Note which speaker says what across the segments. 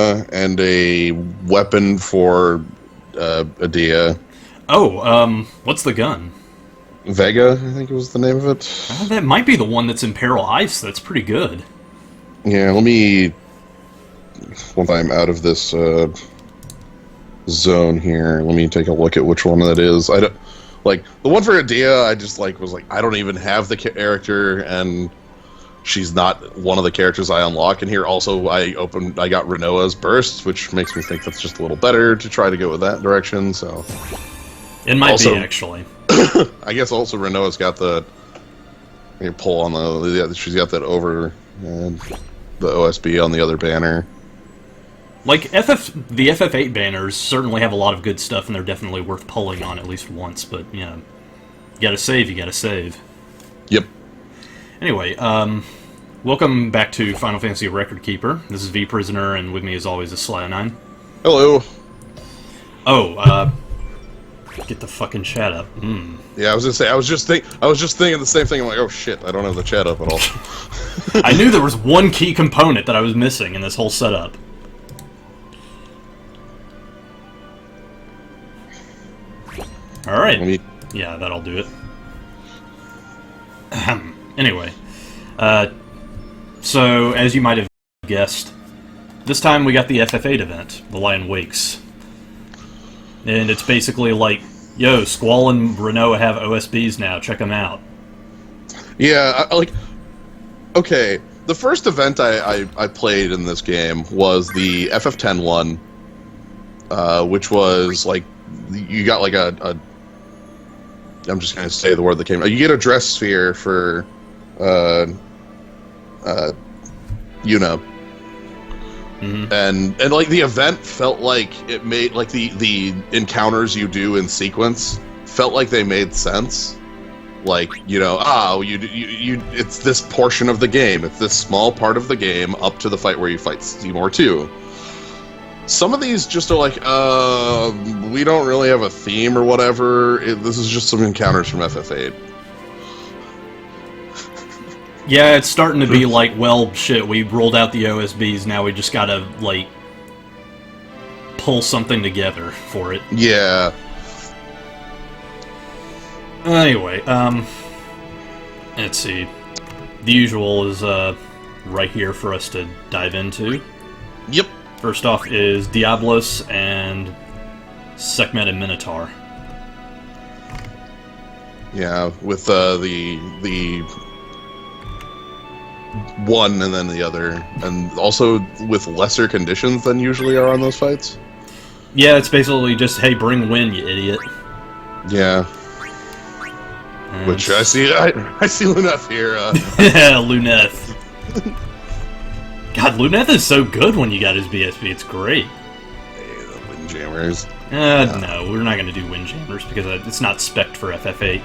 Speaker 1: and a weapon for Adia.
Speaker 2: Oh, what's the gun?
Speaker 1: Vega, I think was the name of it.
Speaker 2: That might be the one that's in Peril Ice. That's pretty good.
Speaker 1: Yeah, let me. Once I'm out of this zone here, let me take a look at which one that is. I don't like the one for Adia. I just was like, I don't even have the character, and she's not one of the characters I unlock. And here also, I got Renoa's Burst, which makes me think that's just a little better to try to go with that direction. So
Speaker 2: It might
Speaker 1: also,
Speaker 2: be, actually.
Speaker 1: I guess also Renoa's got the you pull on she's got that over the OSB on the other banner.
Speaker 2: Like, the FF8 banners certainly have a lot of good stuff, and they're definitely worth pulling on at least once, but, yeah. You gotta save, you gotta save.
Speaker 1: Yep.
Speaker 2: Anyway, welcome back to Final Fantasy Record Keeper. This is V Prisoner, and with me as always is Sly9.
Speaker 1: Hello.
Speaker 2: Oh, get the fucking chat up.
Speaker 1: Yeah, I was gonna say, I was just thinking the same thing. I'm like, oh shit, I don't have the chat up at all.
Speaker 2: I knew there was one key component that I was missing in this whole setup. Alright. Yeah, that'll do it. Anyway. So, as you might have guessed, this time we got the FF8 event, The Lion Wakes. And it's basically like, yo, Squall and Renoa have OSBs now, check them out.
Speaker 1: Yeah, okay, the first event I played in this game was the FF10 one, which was, like, you got, like, I'm just gonna say the word that came. You get a dress sphere for, Yuna.
Speaker 2: Mm-hmm.
Speaker 1: And like the event felt like it made like the encounters you do in sequence felt like they made sense. Like, you it's this portion of the game, it's this small part of the game up to the fight where you fight Seymour 2. Some of these just are like, we don't really have a theme or whatever. This is just some encounters from FF8.
Speaker 2: Yeah, it's starting to be like, well, shit, we rolled out the OSBs, now we just gotta, like, pull something together for it.
Speaker 1: Yeah.
Speaker 2: Anyway, let's see. The usual is, right here for us to dive into.
Speaker 1: Yep.
Speaker 2: First off is Diablos and Sekhmet and Minotaur.
Speaker 1: Yeah, with the one and then the other, and also with lesser conditions than usually are on those fights.
Speaker 2: Yeah, it's basically just, hey, bring wind, you idiot.
Speaker 1: Yeah. And which I see Luneth here.
Speaker 2: Yeah, Luneth. God, Luneth is so good when you got his BSB, it's great.
Speaker 1: Hey, the Windjammers.
Speaker 2: No, we're not going to do Windjammers because it's not spec'd for FF8.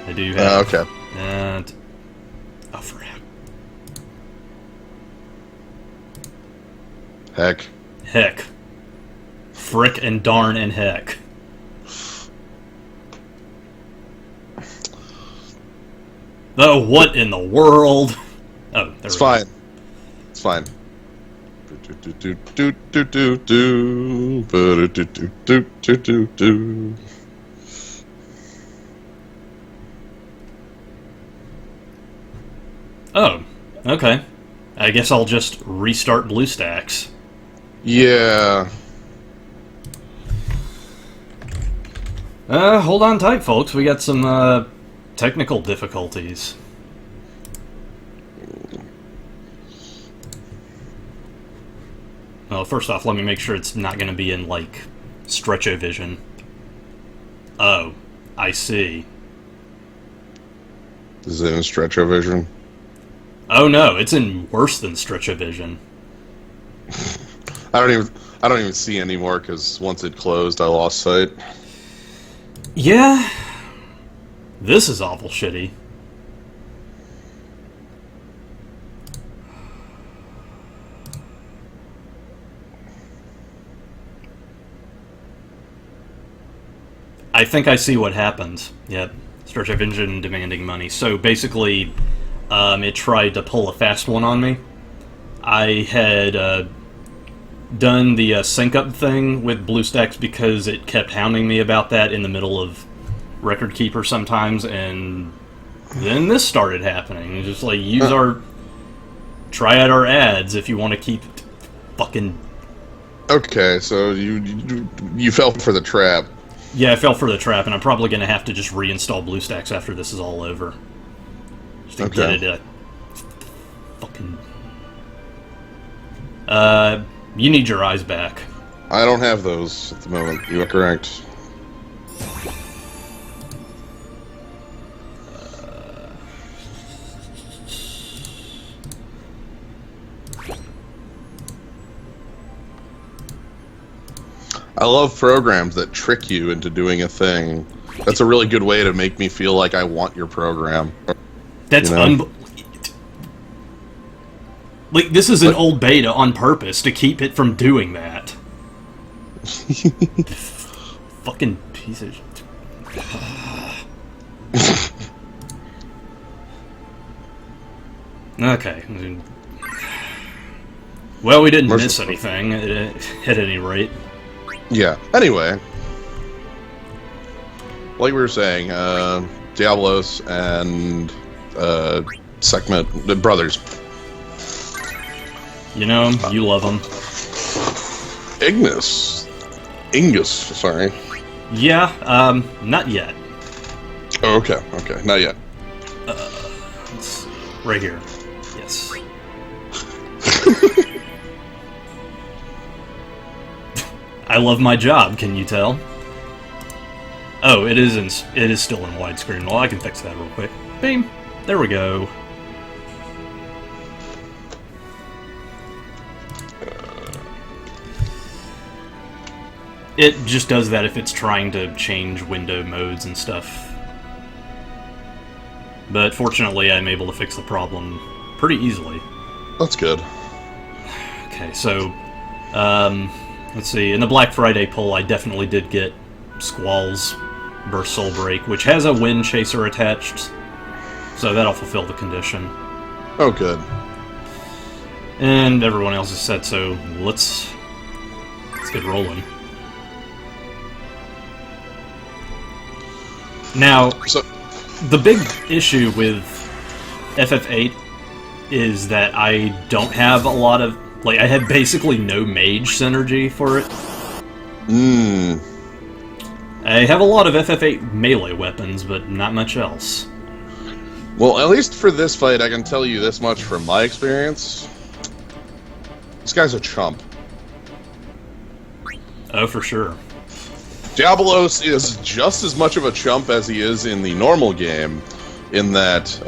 Speaker 2: I do have...
Speaker 1: okay.
Speaker 2: And... oh, for
Speaker 1: heck.
Speaker 2: Heck. Frick and darn and heck. Oh, what in the world? Oh, there
Speaker 1: it's fine. It's fine.
Speaker 2: Oh, okay. I guess I'll just restart BlueStacks.
Speaker 1: Yeah.
Speaker 2: Hold on tight, folks. We got some, technical difficulties. Well, first off, let me make sure it's not going to be in, like, Stretchovision. Oh, I see.
Speaker 1: Is it in Stretchovision?
Speaker 2: Oh no, it's in worse than Stretchovision.
Speaker 1: I don't even see anymore because once it closed, I lost sight.
Speaker 2: Yeah, this is awful shitty. I think I see what happened. Yep, Stretchovision demanding money. So basically, it tried to pull a fast one on me. I had done the sync up thing with BlueStacks because it kept hounding me about that in the middle of Record Keeper sometimes, and then this started happening. It's just like, try out our ads if you want to keep fucking...
Speaker 1: Okay, so you fell for the trap.
Speaker 2: Yeah, I fell for the trap, and I'm probably going to have to just reinstall BlueStacks after this is all over. Just to get it fucking... you need your eyes back.
Speaker 1: I don't have those at the moment. You are correct. I love programs that trick you into doing a thing. That's a really good way to make me feel like I want your program.
Speaker 2: That's like, this is an old beta on purpose to keep it from doing that. Fucking piece of shit. Okay. Well, we didn't miss anything, at any rate.
Speaker 1: Yeah. Anyway, like we were saying, Diablos and Sekhmet, the brothers.
Speaker 2: You know, you love them.
Speaker 1: Ingus, sorry.
Speaker 2: Yeah, not yet.
Speaker 1: Oh, okay, not yet.
Speaker 2: Let's see. Right here. Yes. I love my job, can you tell? Oh, it is still in widescreen. Well, I can fix that real quick. Bam! There we go. It just does that if it's trying to change window modes and stuff. But fortunately, I'm able to fix the problem pretty easily.
Speaker 1: That's good.
Speaker 2: Okay, so, let's see. In the Black Friday poll, I definitely did get Squall's Burst Soul Break, which has a Wind Chaser attached, so that'll fulfill the condition.
Speaker 1: Oh, good.
Speaker 2: And everyone else has said so. Let's get rolling. Now, the big issue with FF8 is that I don't have a lot of... Like, I have basically no mage synergy for it. I have a lot of FF8 melee weapons, but not much else.
Speaker 1: Well, at least for this fight, I can tell you this much from my experience. This guy's a chump.
Speaker 2: Oh, for sure.
Speaker 1: Diablos is just as much of a chump as he is in the normal game, in that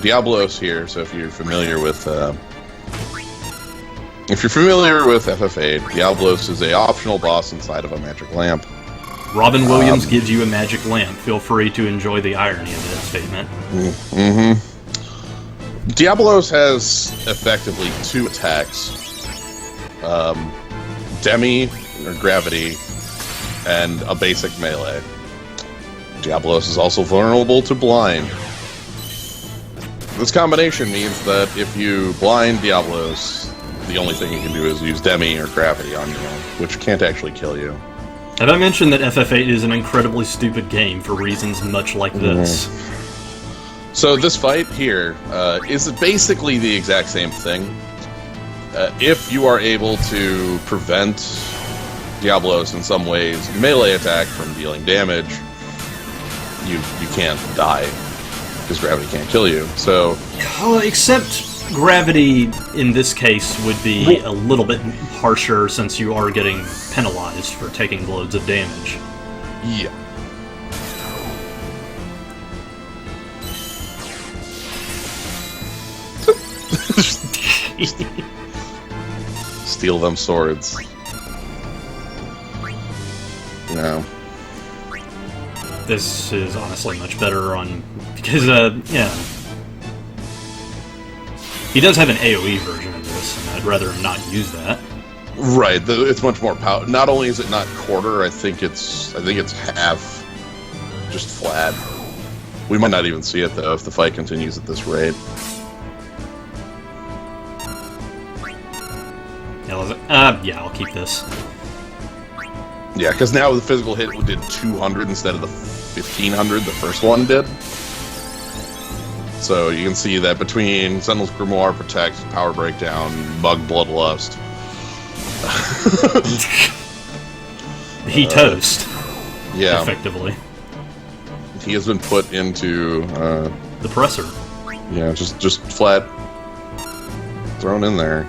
Speaker 1: Diablos here, so if you're familiar with FF8, Diablos is a optional boss inside of a magic lamp.
Speaker 2: Robin Williams gives you a magic lamp. Feel free to enjoy the irony of that statement.
Speaker 1: Diablos has effectively two attacks. Demi, or Gravity, and a basic melee. Diablos is also vulnerable to Blind. This combination means that if you blind Diablos, the only thing you can do is use Demi or Gravity on your own, which can't actually kill you.
Speaker 2: Have I mentioned that FF8 is an incredibly stupid game for reasons much like this?
Speaker 1: So this fight here is basically the exact same thing. If you are able to prevent Diablos in some ways melee attack from dealing damage, you can't die because Gravity can't kill you. So,
Speaker 2: except Gravity in this case would be a little bit harsher since you are getting penalized for taking loads of damage.
Speaker 1: Yeah. Steal them swords. No.
Speaker 2: This is honestly much better on... Because, yeah. He does have an AoE version of this, and I'd rather not use that.
Speaker 1: Right, it's much more power. Not only is it not quarter, I think it's half, just flat. We might not even see it though if the fight continues at this rate.
Speaker 2: Yeah, Yeah, I'll keep this.
Speaker 1: Yeah, because now the physical hit did 200 instead of the 1500 the first one did. So you can see that between Sentinel's Grimoire, Protect, Power Breakdown, Mug Bloodlust.
Speaker 2: He toast.
Speaker 1: Yeah.
Speaker 2: Effectively.
Speaker 1: He has been put into...
Speaker 2: the presser.
Speaker 1: Yeah, just flat thrown in there.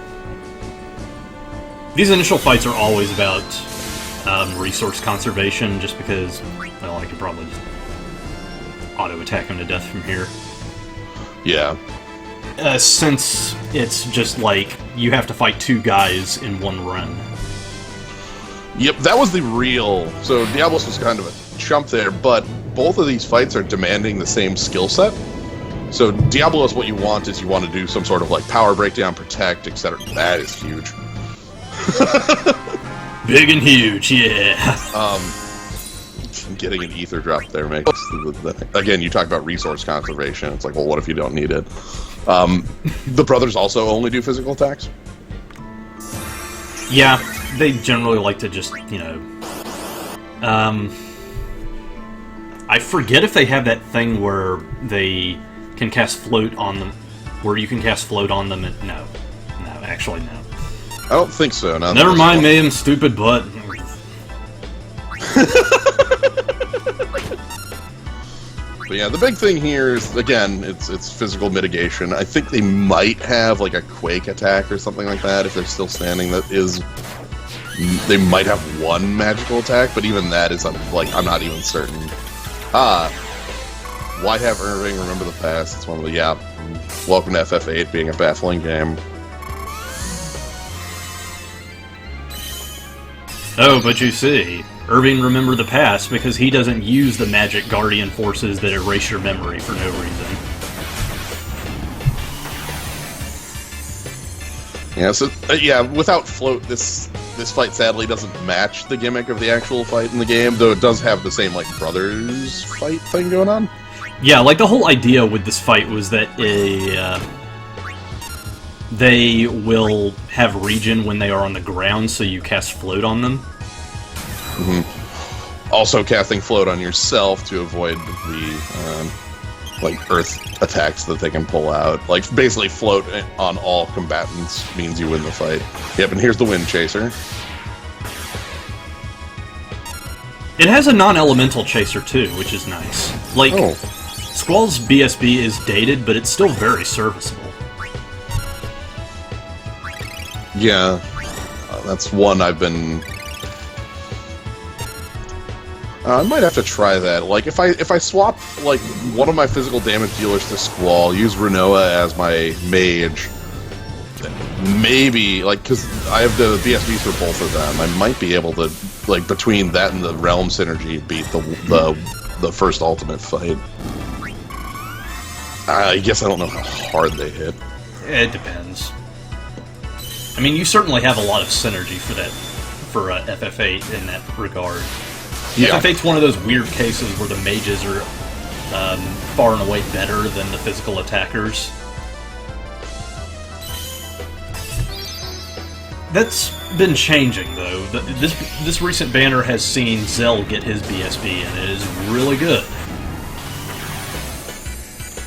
Speaker 2: These initial fights are always about resource conservation, just because, well, I could probably just auto-attack him to death from here.
Speaker 1: Yeah.
Speaker 2: Since it's just like, you have to fight 2 guys in one run.
Speaker 1: Yep, that was the real... So Diablos was kind of a chump there, but both of these fights are demanding the same skill set. So Diablos, what you want is you want to do some sort of like power breakdown, protect, etc. That is huge.
Speaker 2: Big and huge, yeah.
Speaker 1: Getting an ether drop there makes again, you talk about resource conservation. It's like, well, what if you don't need it? The brothers also only do physical attacks.
Speaker 2: Yeah, they generally like to just, you know... I forget if they have that thing where they can cast float on them, where you can cast float on them and... No, actually no.
Speaker 1: I don't think so.
Speaker 2: Never mind me, I'm stupid butt.
Speaker 1: But yeah, the big thing here is, again, it's physical mitigation. I think they might have like a quake attack or something like that if they're still standing. That is, they might have one magical attack, but even that is like, I'm not even certain. Why have Irving remember the past? It's one of the welcome to FF8 being a baffling game.
Speaker 2: Oh, but you see, Irving remember the past because he doesn't use the magic guardian forces that erase your memory for no reason.
Speaker 1: Yeah, so without float, this fight sadly doesn't match the gimmick of the actual fight in the game, though it does have the same like brothers fight thing going on.
Speaker 2: Yeah, like the whole idea with this fight was that they will have regen when they are on the ground, so you cast float on them.
Speaker 1: Mm-hmm. Also casting float on yourself to avoid the like earth attacks that they can pull out. Like basically float on all combatants means you win the fight. Yep, and here's the Wind Chaser.
Speaker 2: It has a non-elemental chaser too, which is nice. Like, Squall's BSB is dated, but it's still very serviceable.
Speaker 1: Yeah, that's one I've been... I might have to try that. Like, if I swap, like, one of my physical damage dealers to Squall, use Renoa as my mage, maybe, like, because I have the BSBs for both of them, I might be able to, like, between that and the Realm Synergy, beat the first ultimate fight. I guess I don't know how hard they hit.
Speaker 2: It depends. I mean, you certainly have a lot of synergy for that, for FF8 in that regard.
Speaker 1: Yeah.
Speaker 2: FF8's one of those weird cases where the mages are far and away better than the physical attackers. That's been changing, though. This recent banner has seen Zell get his BSB, and it is really good.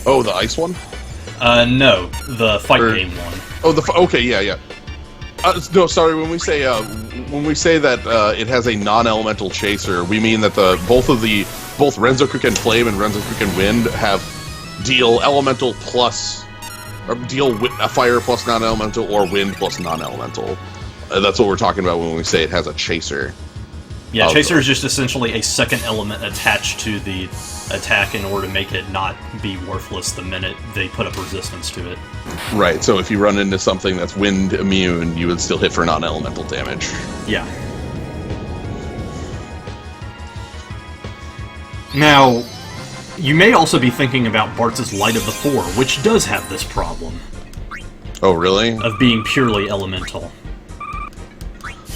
Speaker 1: Oh, the ice one?
Speaker 2: No, the fight game one.
Speaker 1: Oh, okay, yeah. No, sorry. When we say that it has a non-elemental chaser, we mean that both Renzokuken Flame and Renzokuken Wind have deal elemental plus, or deal a fire plus non-elemental or wind plus non-elemental. That's what we're talking about when we say it has a chaser.
Speaker 2: Yeah, chaser is just essentially a second element attached to the attack in order to make it not be worthless the minute they put up resistance to it.
Speaker 1: Right, so if you run into something that's wind immune, you would still hit for non-elemental damage.
Speaker 2: Yeah. Now, you may also be thinking about Bartz's Light of the Four, which does have this problem.
Speaker 1: Oh, really?
Speaker 2: Of being purely elemental.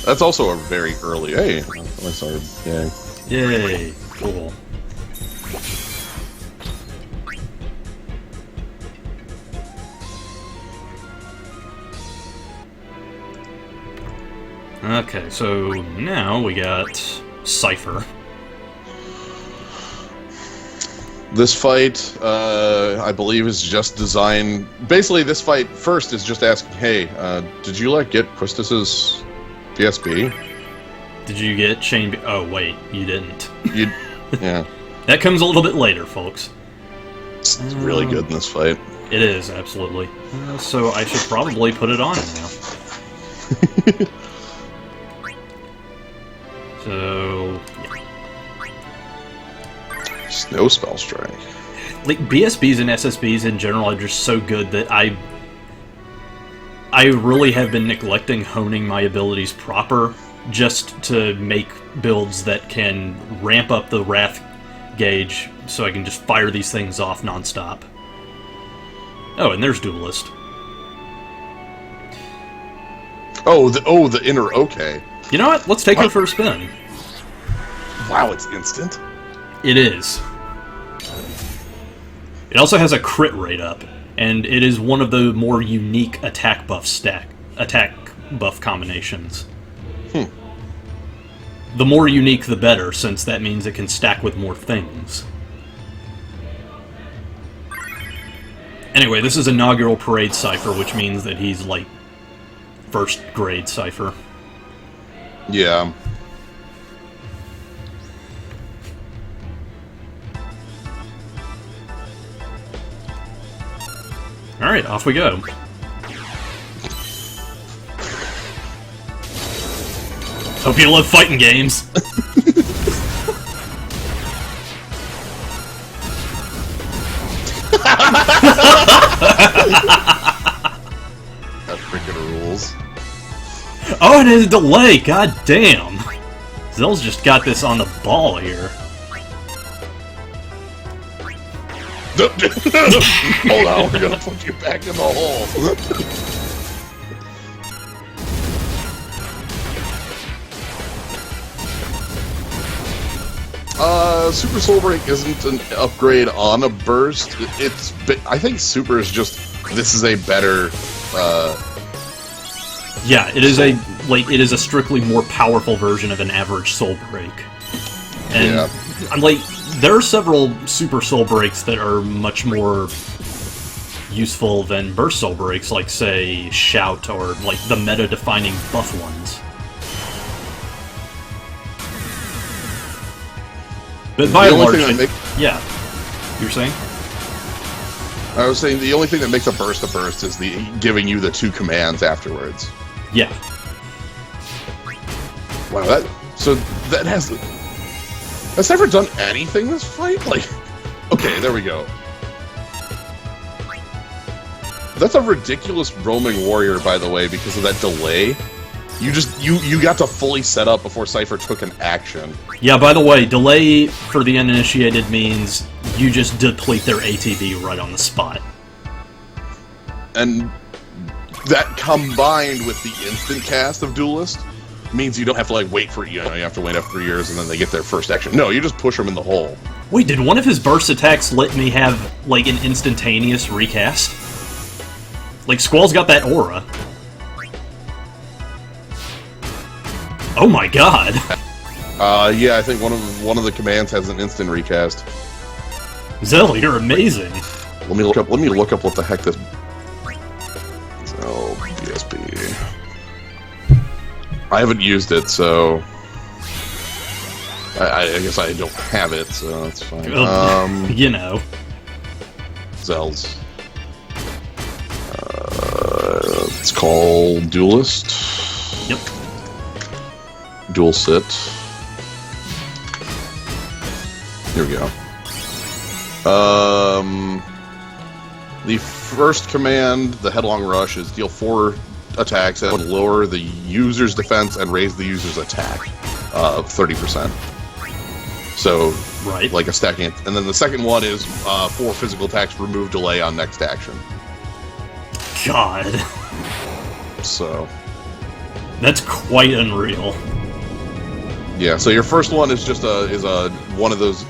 Speaker 1: That's also a very early... Hey, I saw it. Yay.
Speaker 2: Yay. Cool. Okay, so now we got Cypher.
Speaker 1: This fight, I believe, is just designed... Basically, this fight first is just asking, hey, did you, get Quistis's PSP?
Speaker 2: Did you get Shane... Oh, wait, you didn't.
Speaker 1: Yeah.
Speaker 2: That comes a little bit later, folks.
Speaker 1: It's really good in this fight.
Speaker 2: It is, absolutely. So I should probably put it on now. So, yeah.
Speaker 1: Snow Spell Strike.
Speaker 2: BSBs and SSBs in general are just so good that I really have been neglecting honing my abilities proper just to make builds that can ramp up the Wrath gauge so I can just fire these things off nonstop. Oh, and there's Duelist.
Speaker 1: The inner okay.
Speaker 2: You know what? Let's take her for a spin.
Speaker 1: Wow, it's instant.
Speaker 2: It is. It also has a crit rate up, and it is one of the more unique attack buff combinations. The more unique, the better, since that means it can stack with more things. Anyway, this is inaugural Parade Cypher, which means that he's, first grade Cypher.
Speaker 1: Yeah.
Speaker 2: Alright, off we go. Hope you love fighting games.
Speaker 1: That freaking rules.
Speaker 2: Oh, and it's a delay! God damn! Zell's just got this on the ball here.
Speaker 1: Hold on, we're gonna put you back in the hole. Super Soul Break isn't an upgrade on a burst. I think Super is just, this is a better,
Speaker 2: Yeah, it is it is a strictly more powerful version of an average Soul Break. And,
Speaker 1: yeah.
Speaker 2: There are several Super Soul Breaks that are much more useful than Burst Soul Breaks, like, say, Shout, or, the meta-defining buff ones. But by and large, yeah. You were saying?
Speaker 1: I was saying the only thing that makes a burst is the giving you the 2 commands afterwards.
Speaker 2: Yeah.
Speaker 1: Wow, that's never done anything this fight? Okay, there we go. That's a ridiculous roaming warrior, by the way, because of that delay. You got to fully set up before Cypher took an action.
Speaker 2: Yeah, by the way, delay for the uninitiated means you just deplete their ATB right on the spot.
Speaker 1: And that combined with the instant cast of Duelist means you don't have to wait for, you have to wait after 3 years and then they get their first action. No, you just push them in the hole.
Speaker 2: Wait, did one of his burst attacks let me have, an instantaneous recast? Squall's got that aura. Oh my god!
Speaker 1: Yeah, I think one of the commands has an instant recast.
Speaker 2: Zell, you're amazing.
Speaker 1: Let me look up what the heck this... Zell BSB... I haven't used it, so... I guess I don't have it, so that's fine.
Speaker 2: You know.
Speaker 1: Zell's. It's called Duelist.
Speaker 2: Yep.
Speaker 1: Dual sit. Here we go. The first command, the Headlong Rush, is deal 4 attacks that would lower the user's defense and raise the user's attack 30%. So,
Speaker 2: right,
Speaker 1: like a stacking. And then the second one is 4 physical attacks, remove delay on next action.
Speaker 2: God.
Speaker 1: So.
Speaker 2: That's quite unreal.
Speaker 1: Yeah, so your first one is just one of those.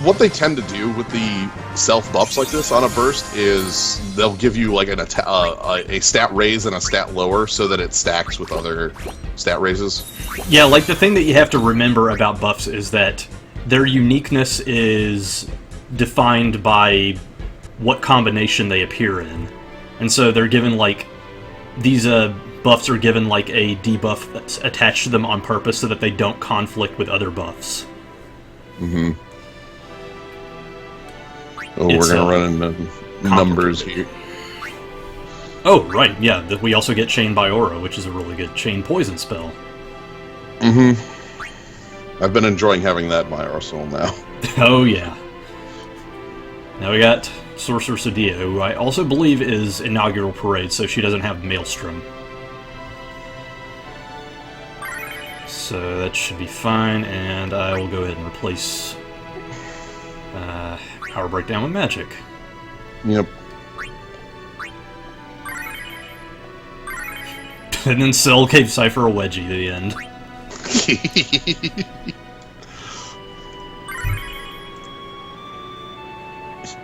Speaker 1: what they tend to do with the self buffs like this on a burst is they'll give you like a stat raise and a stat lower so that it stacks with other stat raises.
Speaker 2: Yeah, like the thing that you have to remember about buffs is that their uniqueness is defined by what combination they appear in. And so they're given like these buffs are given like a debuff that's attached to them on purpose so that they don't conflict with other buffs.
Speaker 1: Mm-hmm. Oh, we're gonna run into numbers here.
Speaker 2: Oh, right, yeah. We also get Chain by Aura, which is a really good chain poison spell.
Speaker 1: Mm-hmm. I've been enjoying having that in my arsenal now.
Speaker 2: Oh, yeah. Now we got Sorceress Adia, who I also believe is Inaugural Parade, so she doesn't have Maelstrom. So that should be fine, and I will go ahead and replace Power Breakdown with Magic.
Speaker 1: Yep.
Speaker 2: And then Cell gave Cypher a wedgie at the end.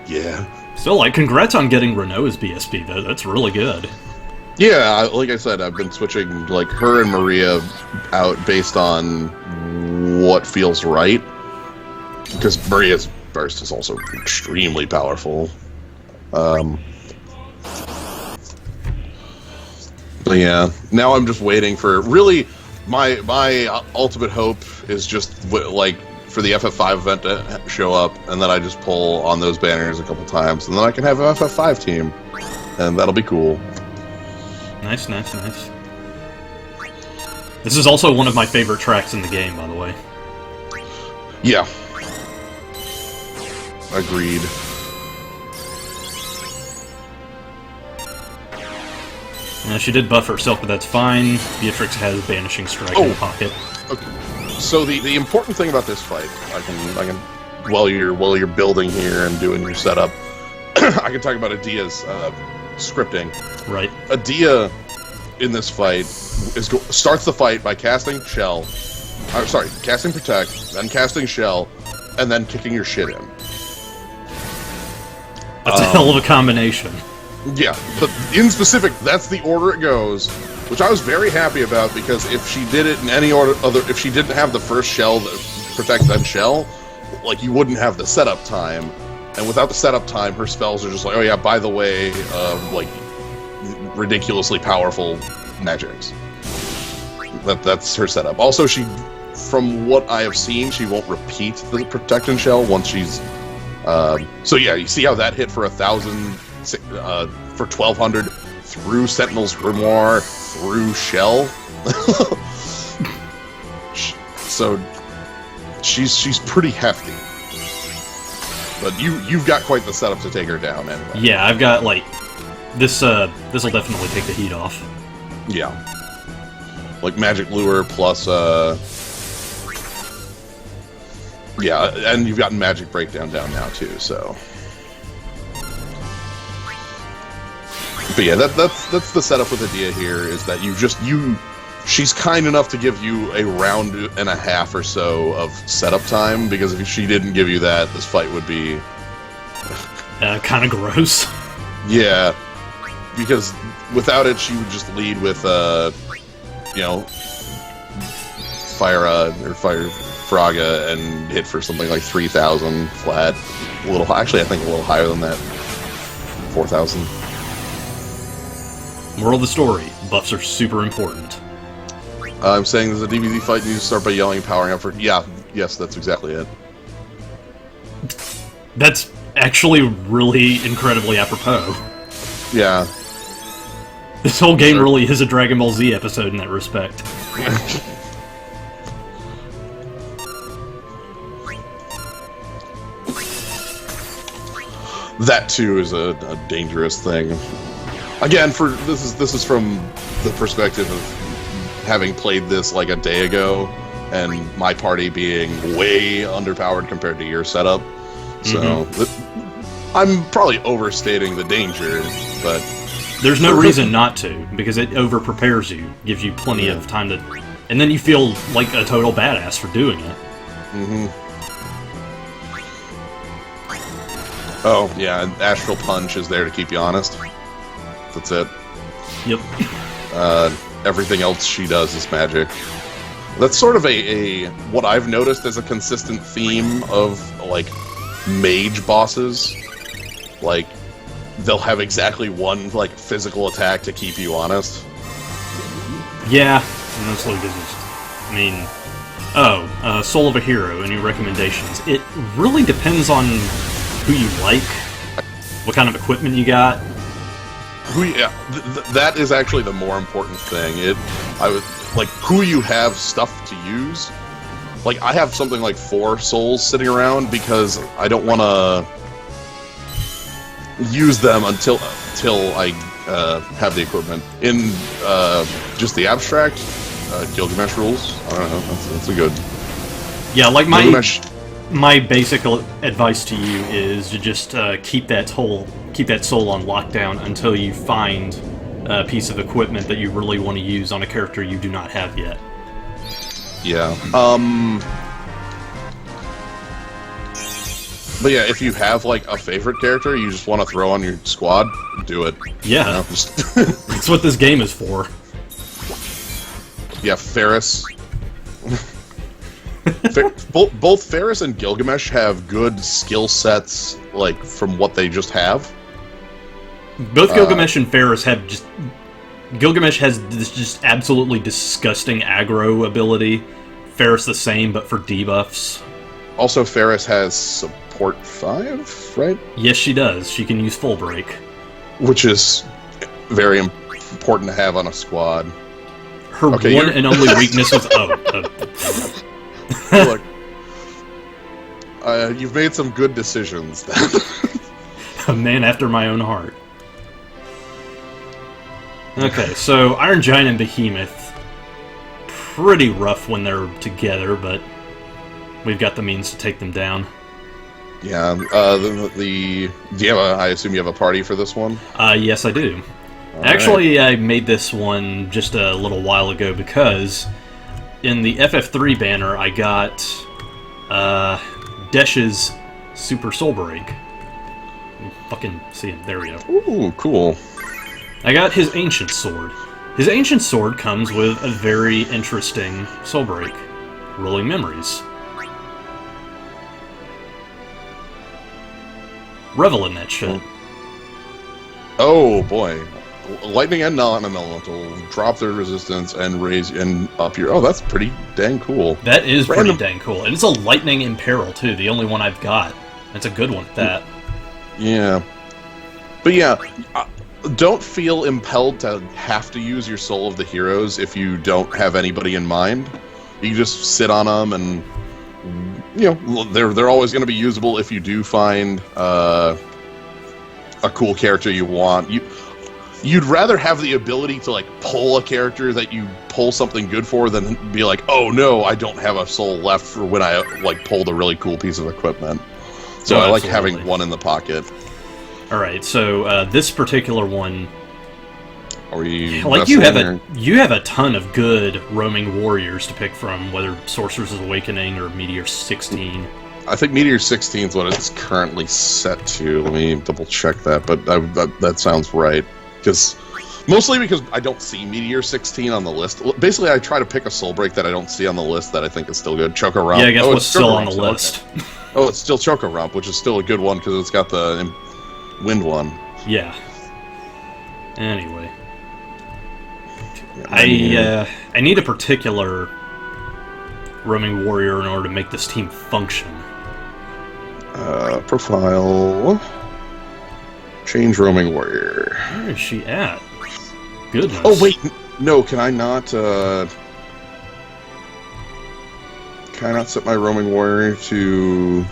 Speaker 1: Yeah.
Speaker 2: Still, like, congrats on getting Renault as BSP, though. That's really good.
Speaker 1: Yeah, like I said, I've been switching like her and Maria out based on what feels right. Because Maria's burst is also extremely powerful. But yeah, now I'm just waiting for really my ultimate hope is just like for the FF5 event to show up, and then I just pull on those banners a couple times, and then I can have an FF5 team, and that'll be cool.
Speaker 2: Nice, nice, nice. This is also one of my favorite tracks in the game, by the way.
Speaker 1: Yeah. Agreed.
Speaker 2: Now, she did buff herself, but that's fine. Beatrix has Banishing Strike in the pocket.
Speaker 1: Okay. So the important thing about this fight, I can while you're building here and doing your setup, I can talk about Adia's scripting.
Speaker 2: Right.
Speaker 1: Adia in this fight starts the fight by casting Shell. Casting Protect, then casting Shell, and then kicking your shit in.
Speaker 2: That's a hell of a combination.
Speaker 1: Yeah, but in specific, that's the order it goes, which I was very happy about, because if she did it in any if she didn't have the first Shell, Protect, then Shell, like, you wouldn't have the setup time, and without the setup time, her spells are just like, oh yeah, by the way, like, ridiculously powerful magics. That's her setup. Also, from what I have seen, she won't repeat the Protect and Shell once she's... so yeah, you see how that hit for 1,000, for 1,200, through Sentinel's Grimoire, through Shell? So, she's pretty hefty. But you've got quite the setup to take her down anyway.
Speaker 2: Yeah, I've got, like... This'll definitely take the heat off.
Speaker 1: Yeah. Like Magic Lure plus, yeah, and you've gotten Magic Breakdown down now, too, so... But yeah, that's the setup with Adia here, is that she's kind enough to give you a round and a half or so of setup time, because if she didn't give you that, this fight would be...
Speaker 2: kind of gross.
Speaker 1: Yeah, because without it, she would just lead with, you know, Fire Fraga and hit for something like 3,000 flat. Actually, I think a little higher than that. 4,000.
Speaker 2: Moral of the story, buffs are super important.
Speaker 1: I'm saying there's a DBZ fight, you start by yelling and powering up for... Yeah, yes, that's exactly it.
Speaker 2: That's actually really incredibly apropos.
Speaker 1: Yeah.
Speaker 2: This whole game really is a Dragon Ball Z episode in that respect.
Speaker 1: That too is a dangerous thing. Again, this is from the perspective of having played this like a day ago, and my party being way underpowered compared to your setup. So I'm probably overstating the danger, but
Speaker 2: there's no reason not to, because it over-prepares you, gives you plenty of time to... And then you feel like a total badass for doing it.
Speaker 1: Oh, yeah, and Astral Punch is there to keep you honest. That's it.
Speaker 2: Yep.
Speaker 1: Everything else she does is magic. That's sort of what I've noticed as a consistent theme of, like, mage bosses. Like, they'll have exactly one, like, physical attack to keep you honest.
Speaker 2: Yeah, mostly because I mean, Soul of a Hero, any recommendations? It really depends on who you like, what kind of equipment you got.
Speaker 1: That is actually the more important thing. I would like who you have stuff to use. Like I have something like 4 souls sitting around because I don't want to use them until I have the equipment. In just the abstract, Gilgamesh rules. I don't know. That's a good.
Speaker 2: Yeah, like
Speaker 1: Gilgamesh.
Speaker 2: My basic advice to you is to just keep that soul on lockdown until you find a piece of equipment that you really want to use on a character you do not have yet.
Speaker 1: Yeah. But yeah, if you have like a favorite character you just want to throw on your squad, do it.
Speaker 2: Yeah.
Speaker 1: You know,
Speaker 2: That's what this game is for.
Speaker 1: Yeah, Ferris. Both Ferris and Gilgamesh have good skill sets, like, from what they just have.
Speaker 2: Both Gilgamesh and Ferris have just... Gilgamesh has this just absolutely disgusting aggro ability. Ferris the same, but for debuffs.
Speaker 1: Also, Ferris has support 5, right?
Speaker 2: Yes, she does. She can use full break.
Speaker 1: Which is very important to have on a squad.
Speaker 2: Her one and only weakness was...
Speaker 1: Look, you've made some good decisions.
Speaker 2: A man after my own heart. Okay, so Iron Giant and Behemoth, pretty rough when they're together, but we've got the means to take them down.
Speaker 1: Yeah, do you have I assume you have a party for this one?
Speaker 2: Yes, I do.
Speaker 1: All
Speaker 2: Actually, right. I made this one just a little while ago because in the FF3 banner, I got Desh's Super Soul Break. You fucking see him. There we go.
Speaker 1: Ooh, cool.
Speaker 2: I got his Ancient Sword. His Ancient Sword comes with a very interesting Soul Break. Rolling Memories. Revel in that shit.
Speaker 1: Oh, boy. Lightning and non-elemental drop their resistance and raise and up your... Oh, that's pretty dang cool.
Speaker 2: That is pretty dang cool. And it's a Lightning Imperil, too, the only one I've got. It's a good one at that.
Speaker 1: Yeah. But yeah, don't feel impelled to have to use your Soul of the Heroes if you don't have anybody in mind. You just sit on them and... You know, they're always going to be usable if you do find a cool character you want. You'd rather have the ability to, like, pull a character that you pull something good for than be like, oh no, I don't have a soul left for when I, like, pulled a really cool piece of equipment. So I like having one in the pocket.
Speaker 2: Alright, so this particular one...
Speaker 1: Are you
Speaker 2: like, you have a ton of good roaming warriors to pick from, whether Sorcerer's Awakening or Meteor 16.
Speaker 1: I think Meteor 16 is what it's currently set to. Let me double check that, but that sounds right. Mostly because I don't see Meteor 16 on the list. Basically, I try to pick a Soul Break that I don't see on the list that I think is still good. Choco Rump.
Speaker 2: Yeah, I guess what's still on the list.
Speaker 1: Okay. Oh, it's still Choco Rump, which is still a good one because it's got the wind one.
Speaker 2: Yeah. Anyway.
Speaker 1: Yeah,
Speaker 2: I need a particular roaming warrior in order to make this team function.
Speaker 1: Profile. Change roaming warrior.
Speaker 2: Where is she at? Goodness.
Speaker 1: Oh wait, no. Can I not set my roaming warrior to?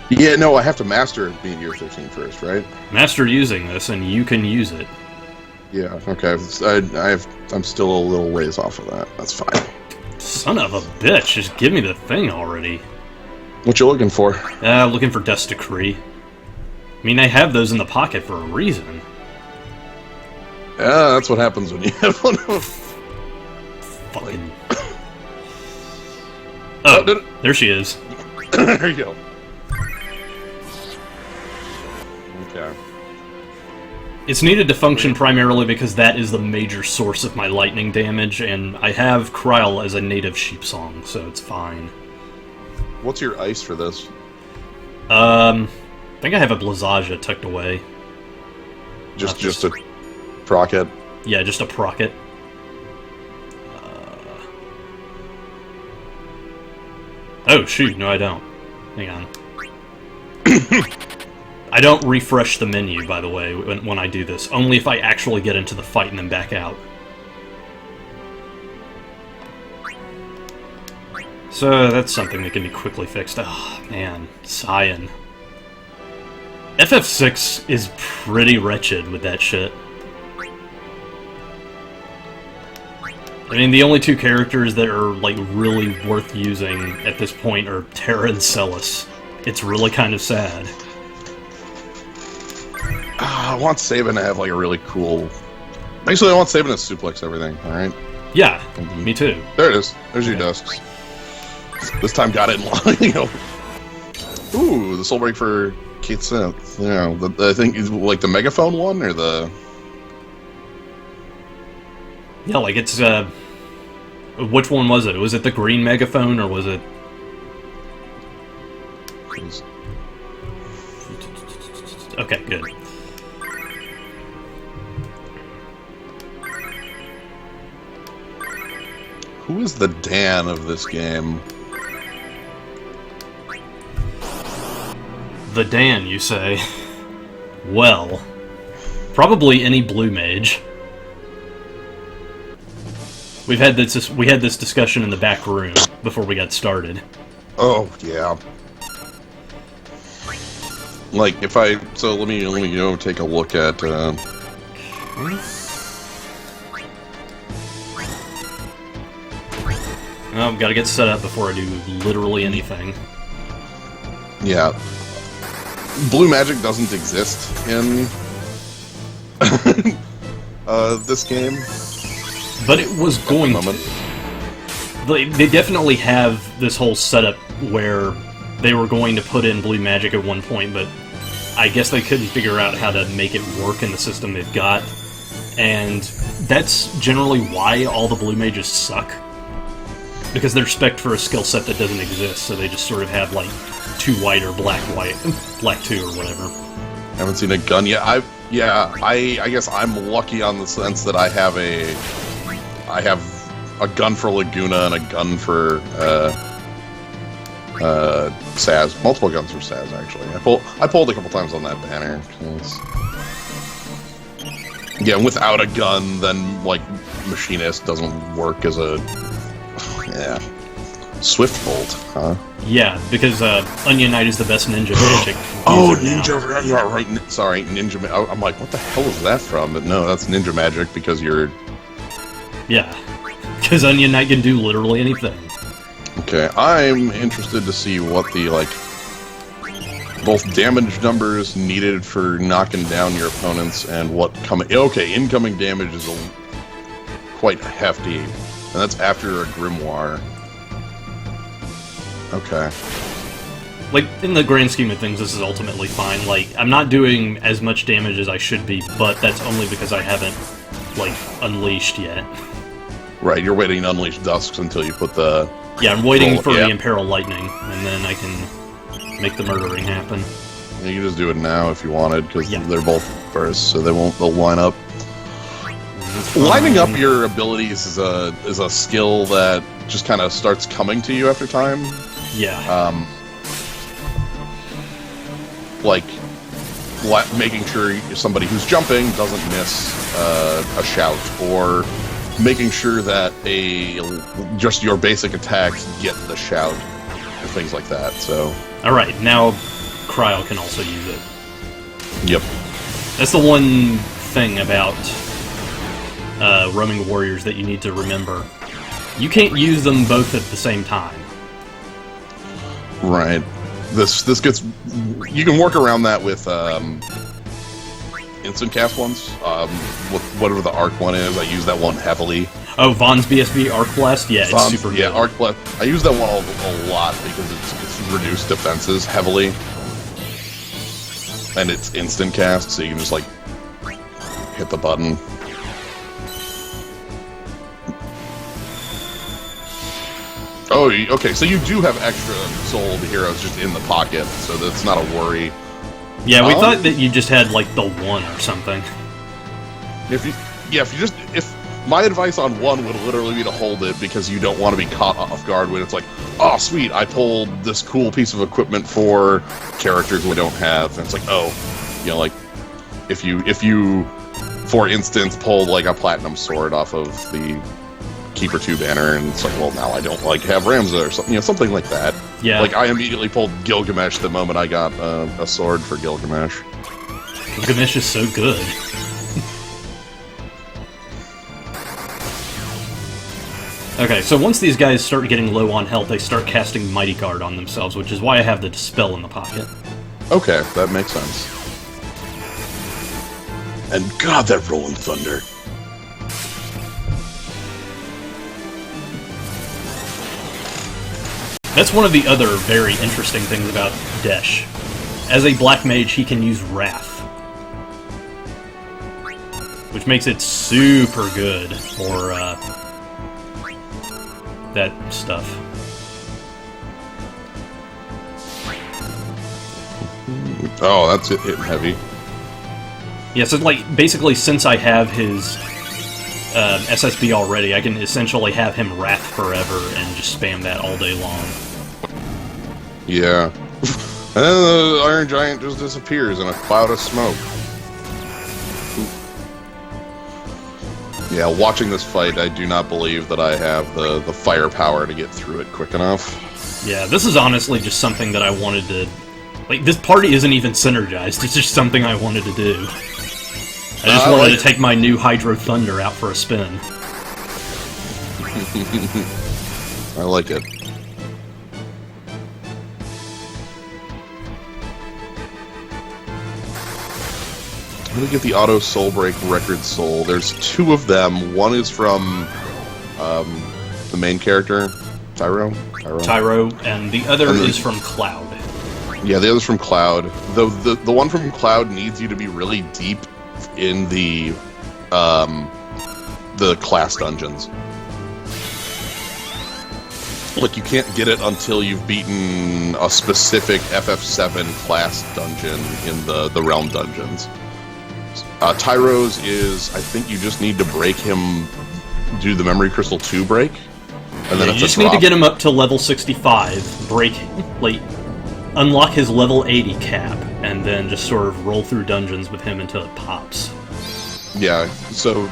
Speaker 1: Yeah, no. I have to master Meteor 15 first, right?
Speaker 2: Master using this, and you can use it.
Speaker 1: Yeah. Okay. I'm still a little ways off of that. That's fine.
Speaker 2: Son of a bitch! Just give me the thing already.
Speaker 1: What you looking for?
Speaker 2: Looking for Death's Decree. I mean, I have those in the pocket for a reason.
Speaker 1: Yeah, that's what happens when you have one of them.
Speaker 2: Fucking... Oh, there she is.
Speaker 1: There you go. Okay.
Speaker 2: It's needed to function primarily because that is the major source of my lightning damage, and I have Kryle as a native sheep song, so it's fine.
Speaker 1: What's your ice for this?
Speaker 2: I think I have a Blizzaja tucked away.
Speaker 1: Just a proc it?
Speaker 2: Yeah, just a proc it. Oh, shoot, no I don't. Hang on. I don't refresh the menu, by the way, when I do this. Only if I actually get into the fight and then back out. So, that's something that can be quickly fixed. Oh, man. Cyan. FF6 is pretty wretched with that shit. I mean, the only two characters that are, like, really worth using at this point are Terra and Celis. It's really kind of sad.
Speaker 1: I want Sabin to have, like, a really cool... Actually, I want Sabin to suplex everything, alright?
Speaker 2: Yeah, me too.
Speaker 1: There it is. There's your discs. This time got it in line, you know. Ooh, the soul break for Kate Synth. You know, I think, like, the megaphone one, or the...
Speaker 2: Yeah, like, it's, which one was it? Was it the green megaphone, or was it... Okay, good.
Speaker 1: Who is the Dan of this game?
Speaker 2: The Dan, you say? Well, probably any blue mage. We had this discussion in the back room before we got started.
Speaker 1: Oh yeah. Like if I let me take a look at.
Speaker 2: Oh, gotta get set up before I do literally anything.
Speaker 1: Yeah. Blue magic doesn't exist in this game.
Speaker 2: But it was going to. They definitely have this whole setup where they were going to put in blue magic at one point, but I guess they couldn't figure out how to make it work in the system they've got. And that's generally why all the blue mages suck. Because they're spec'd for a skill set that doesn't exist, so they just sort of have, like, 2 white or black 2 or whatever.
Speaker 1: Haven't seen a gun yet. I guess I'm lucky on the sense that I have a gun for Laguna and a gun for Saz. Multiple guns for Saz, actually. I pulled a couple times on that banner. Yeah, without a gun, then like Machinist doesn't work as a Swift Bolt, huh?
Speaker 2: Yeah, because Onion Knight is the best ninja magic.
Speaker 1: Oh, ninja! Yeah, right. Sorry, ninja. I'm like, what the hell is that from? But no, that's ninja magic because you're.
Speaker 2: Yeah, because Onion Knight can do literally anything.
Speaker 1: Okay, I'm interested to see what the both damage numbers needed for knocking down your opponents and what coming. Okay, incoming damage is quite hefty, and that's after a grimoire. Okay.
Speaker 2: Like, in the grand scheme of things, this is ultimately fine. Like, I'm not doing as much damage as I should be, but that's only because I haven't, like, unleashed yet. Right,
Speaker 1: you're waiting to unleash Dusks until you put the...
Speaker 2: Yeah, I'm waiting for the Imperial Lightning, and then I can make the murdering happen.
Speaker 1: Yeah, you can just do it now if you wanted, because they're both first, so they'll line up. Lining up your abilities is a skill that just kind of starts coming to you after time.
Speaker 2: Yeah.
Speaker 1: Like making sure somebody who's jumping doesn't miss a shout, or making sure that just your basic attacks get the shout, and things like that. So. All
Speaker 2: right, now Cryo can also use it.
Speaker 1: Yep.
Speaker 2: That's the one thing about roaming warriors that you need to remember. You can't use them both at the same time.
Speaker 1: Right. This gets... You can work around that with instant cast ones. With whatever the arc one is, I use that one heavily.
Speaker 2: Oh, Vaughn's BSB Arc Blast? Yeah, it's super good.
Speaker 1: Yeah, Arc Blast. I use that one a lot because it's reduced defenses heavily. and it's instant cast, so you can just like hit the button. Oh, okay, so you do have extra soul Heroes just in the pocket, so that's not a worry.
Speaker 2: Yeah, we thought that you just had, like, the one or something.
Speaker 1: If my advice on one would literally be to hold it, because you don't want to be caught off guard when it's like, oh, sweet, I pulled this cool piece of equipment for characters we don't have, and it's like, oh, you know, like, if you, for instance, pulled, like, a platinum sword off of the Keeper 2 banner, and it's like, well, now I don't, like, have Ramza or something, you know, something like that.
Speaker 2: Yeah.
Speaker 1: Like, I immediately pulled Gilgamesh the moment I got a sword for Gilgamesh.
Speaker 2: Gilgamesh is so good. Okay, so once these guys start getting low on health, they start casting Mighty Guard on themselves, which is why I have the Dispel in the pocket.
Speaker 1: Okay, that makes sense. And God, that Rolling Thunder.
Speaker 2: That's one of the other very interesting things about Desh. As a black mage, he can use Wrath, which makes it super good for that stuff.
Speaker 1: Oh, that's it hitting heavy.
Speaker 2: Yeah, so like basically, since I have his SSB already, I can essentially have him Wrath forever and just spam that all day long.
Speaker 1: Yeah. And then the Iron Giant just disappears in a cloud of smoke. Yeah, watching this fight, I do not believe that I have the firepower to get through it quick enough.
Speaker 2: Yeah, this is honestly just something that I wanted to... Like, this party isn't even synergized, it's just something I wanted to do. I just wanted to take my new Hydro Thunder out for a spin.
Speaker 1: I like it. I'm gonna get the Auto Soul Break Record Soul. There's two of them. One is from the main character, Tyro,
Speaker 2: and the other is from Cloud.
Speaker 1: Yeah, the other's from Cloud. The one from Cloud needs you to be really deep in the class dungeons. Like, you can't get it until you've beaten a specific FF7 class dungeon in the Realm dungeons. Tyro's is, I think you just need to break him, do the Memory Crystal 2 break, and then
Speaker 2: you just need to get him up to level 65, unlock his level 80 cap, and then just sort of roll through dungeons with him until it pops.
Speaker 1: Yeah, so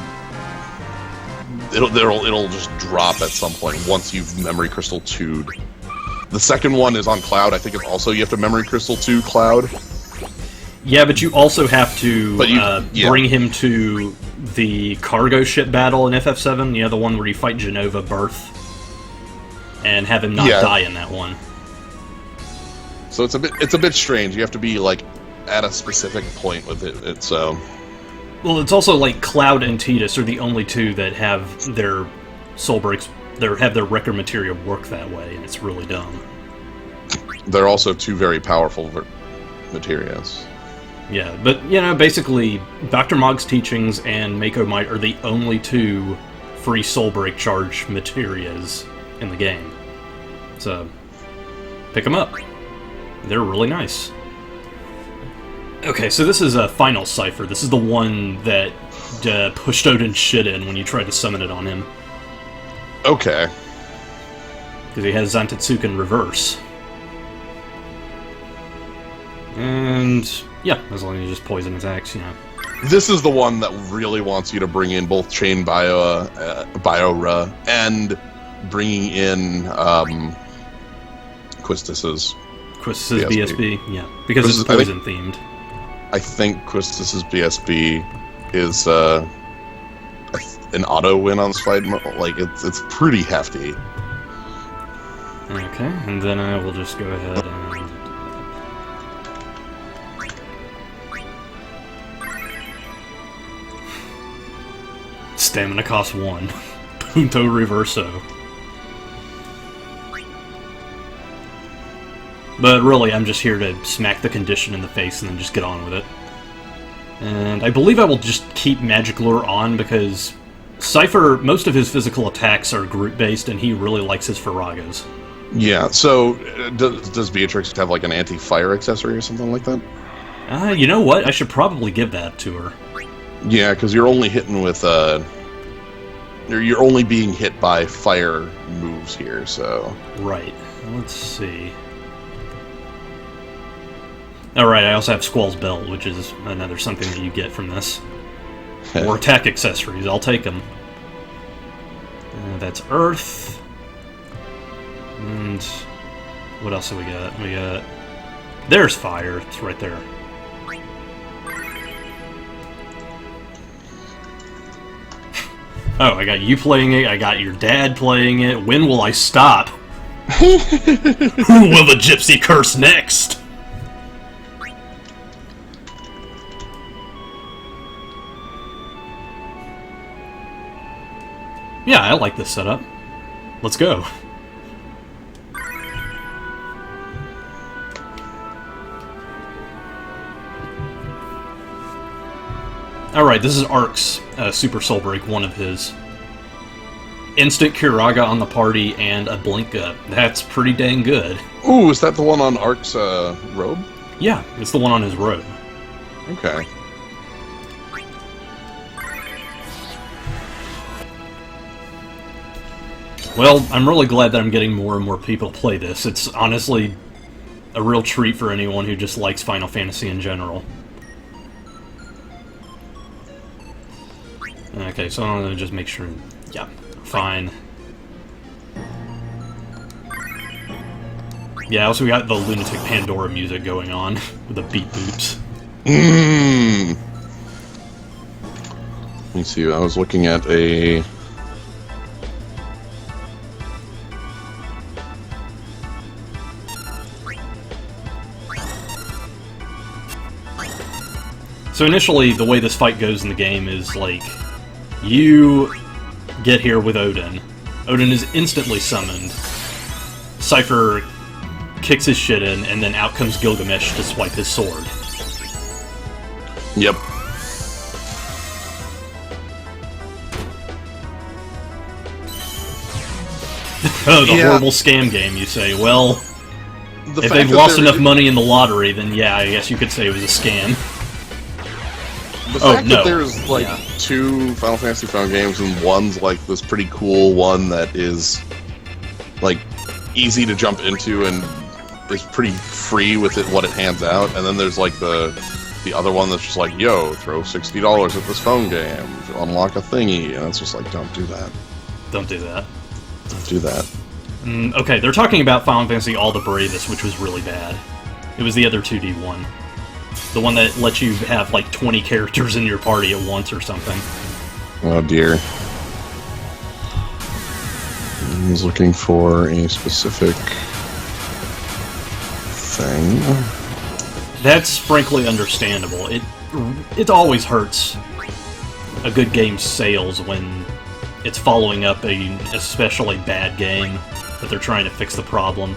Speaker 1: it'll just drop at some point once you've Memory Crystal 2'd. The second one is on Cloud. I think it's also you have to Memory Crystal 2 Cloud.
Speaker 2: Yeah, but you also have to bring him to the cargo ship battle in FF7, the one where you fight Genova Birth, and have him not die in that one.
Speaker 1: So it's a bit strange. You have to be like at a specific point with it. So.
Speaker 2: Well, it's also like Cloud and Tidus are the only two that have their soul breaks, have their record material work that way, and it's really dumb.
Speaker 1: They're also two very powerful materials.
Speaker 2: Yeah, but, basically, Dr. Mog's teachings and Mako Might are the only two free soul break charge materials in the game. So, pick them up. They're really nice. Okay, so this is a final cipher. This is the one that pushed Odin shit in when you tried to summon it on him.
Speaker 1: Okay.
Speaker 2: Because he has Zantetsuken in reverse. And, yeah, as long as you just poison attacks,
Speaker 1: This is the one that really wants you to bring in both Chain Biora and bringing in Quistis's
Speaker 2: BSB, yeah. Because it's poison-themed.
Speaker 1: I think Quistis's BSB is an auto win on this fight. Like, it's pretty hefty.
Speaker 2: Okay, and then I will just go ahead and... Stamina cost 1. Punto Reverso. But really, I'm just here to smack the condition in the face and then just get on with it. And I believe I will just keep Magic Lure on because Cypher, most of his physical attacks are group-based, and he really likes his Faragas.
Speaker 1: Yeah, so does Beatrix have like an anti-fire accessory or something like that?
Speaker 2: You know what? I should probably give that to her.
Speaker 1: Yeah, because you're only hitting with you're only being hit by fire moves here, so...
Speaker 2: Right. Let's see. Alright, I also have Squall's Belt, which is another something that you get from this. Or attack accessories, I'll take them. That's Earth. And what else have we got? We got... There's Fire, it's right there. Oh, I got you playing it, I got your dad playing it. When will I stop? Who will the gypsy curse next? Yeah, I like this setup. Let's go. Alright, this is Ark's Super Soul Break, one of his. Instant Kiraga on the party and a Blinka. That's pretty dang good.
Speaker 1: Ooh, is that the one on Ark's robe?
Speaker 2: Yeah, it's the one on his robe.
Speaker 1: Okay.
Speaker 2: Well, I'm really glad that I'm getting more and more people to play this. It's honestly a real treat for anyone who just likes Final Fantasy in general. Okay, so I'm gonna just make sure... Yeah, fine. Yeah, also we got the Lunatic Pandora music going on, with the beat boops.
Speaker 1: Let me see, I was looking at a...
Speaker 2: So initially, the way this fight goes in the game is, like, you get here with Odin. Odin is instantly summoned. Cypher kicks his shit in, and then out comes Gilgamesh to swipe his sword.
Speaker 1: Yep.
Speaker 2: Oh, the horrible scam game, you say. Well, if they've lost enough money in the lottery, then yeah, I guess you could say it was a scam.
Speaker 1: The fact that there's, like, two Final Fantasy phone games, and one's, like, this pretty cool one that is, like, easy to jump into and is pretty free with it, what it hands out, and then there's, like, the other one that's just like, yo, throw $60 at this phone game to unlock a thingy, and it's just like, don't do that.
Speaker 2: Don't do that.
Speaker 1: Don't do that.
Speaker 2: Okay, they're talking about Final Fantasy All the Bravest, which was really bad. It was the other 2D one. The one that lets you have, like, 20 characters in your party at once or something.
Speaker 1: Oh, dear. I was looking for a specific thing.
Speaker 2: That's frankly understandable. It always hurts a good game's sales when it's following up a especially bad game that they're trying to fix the problem,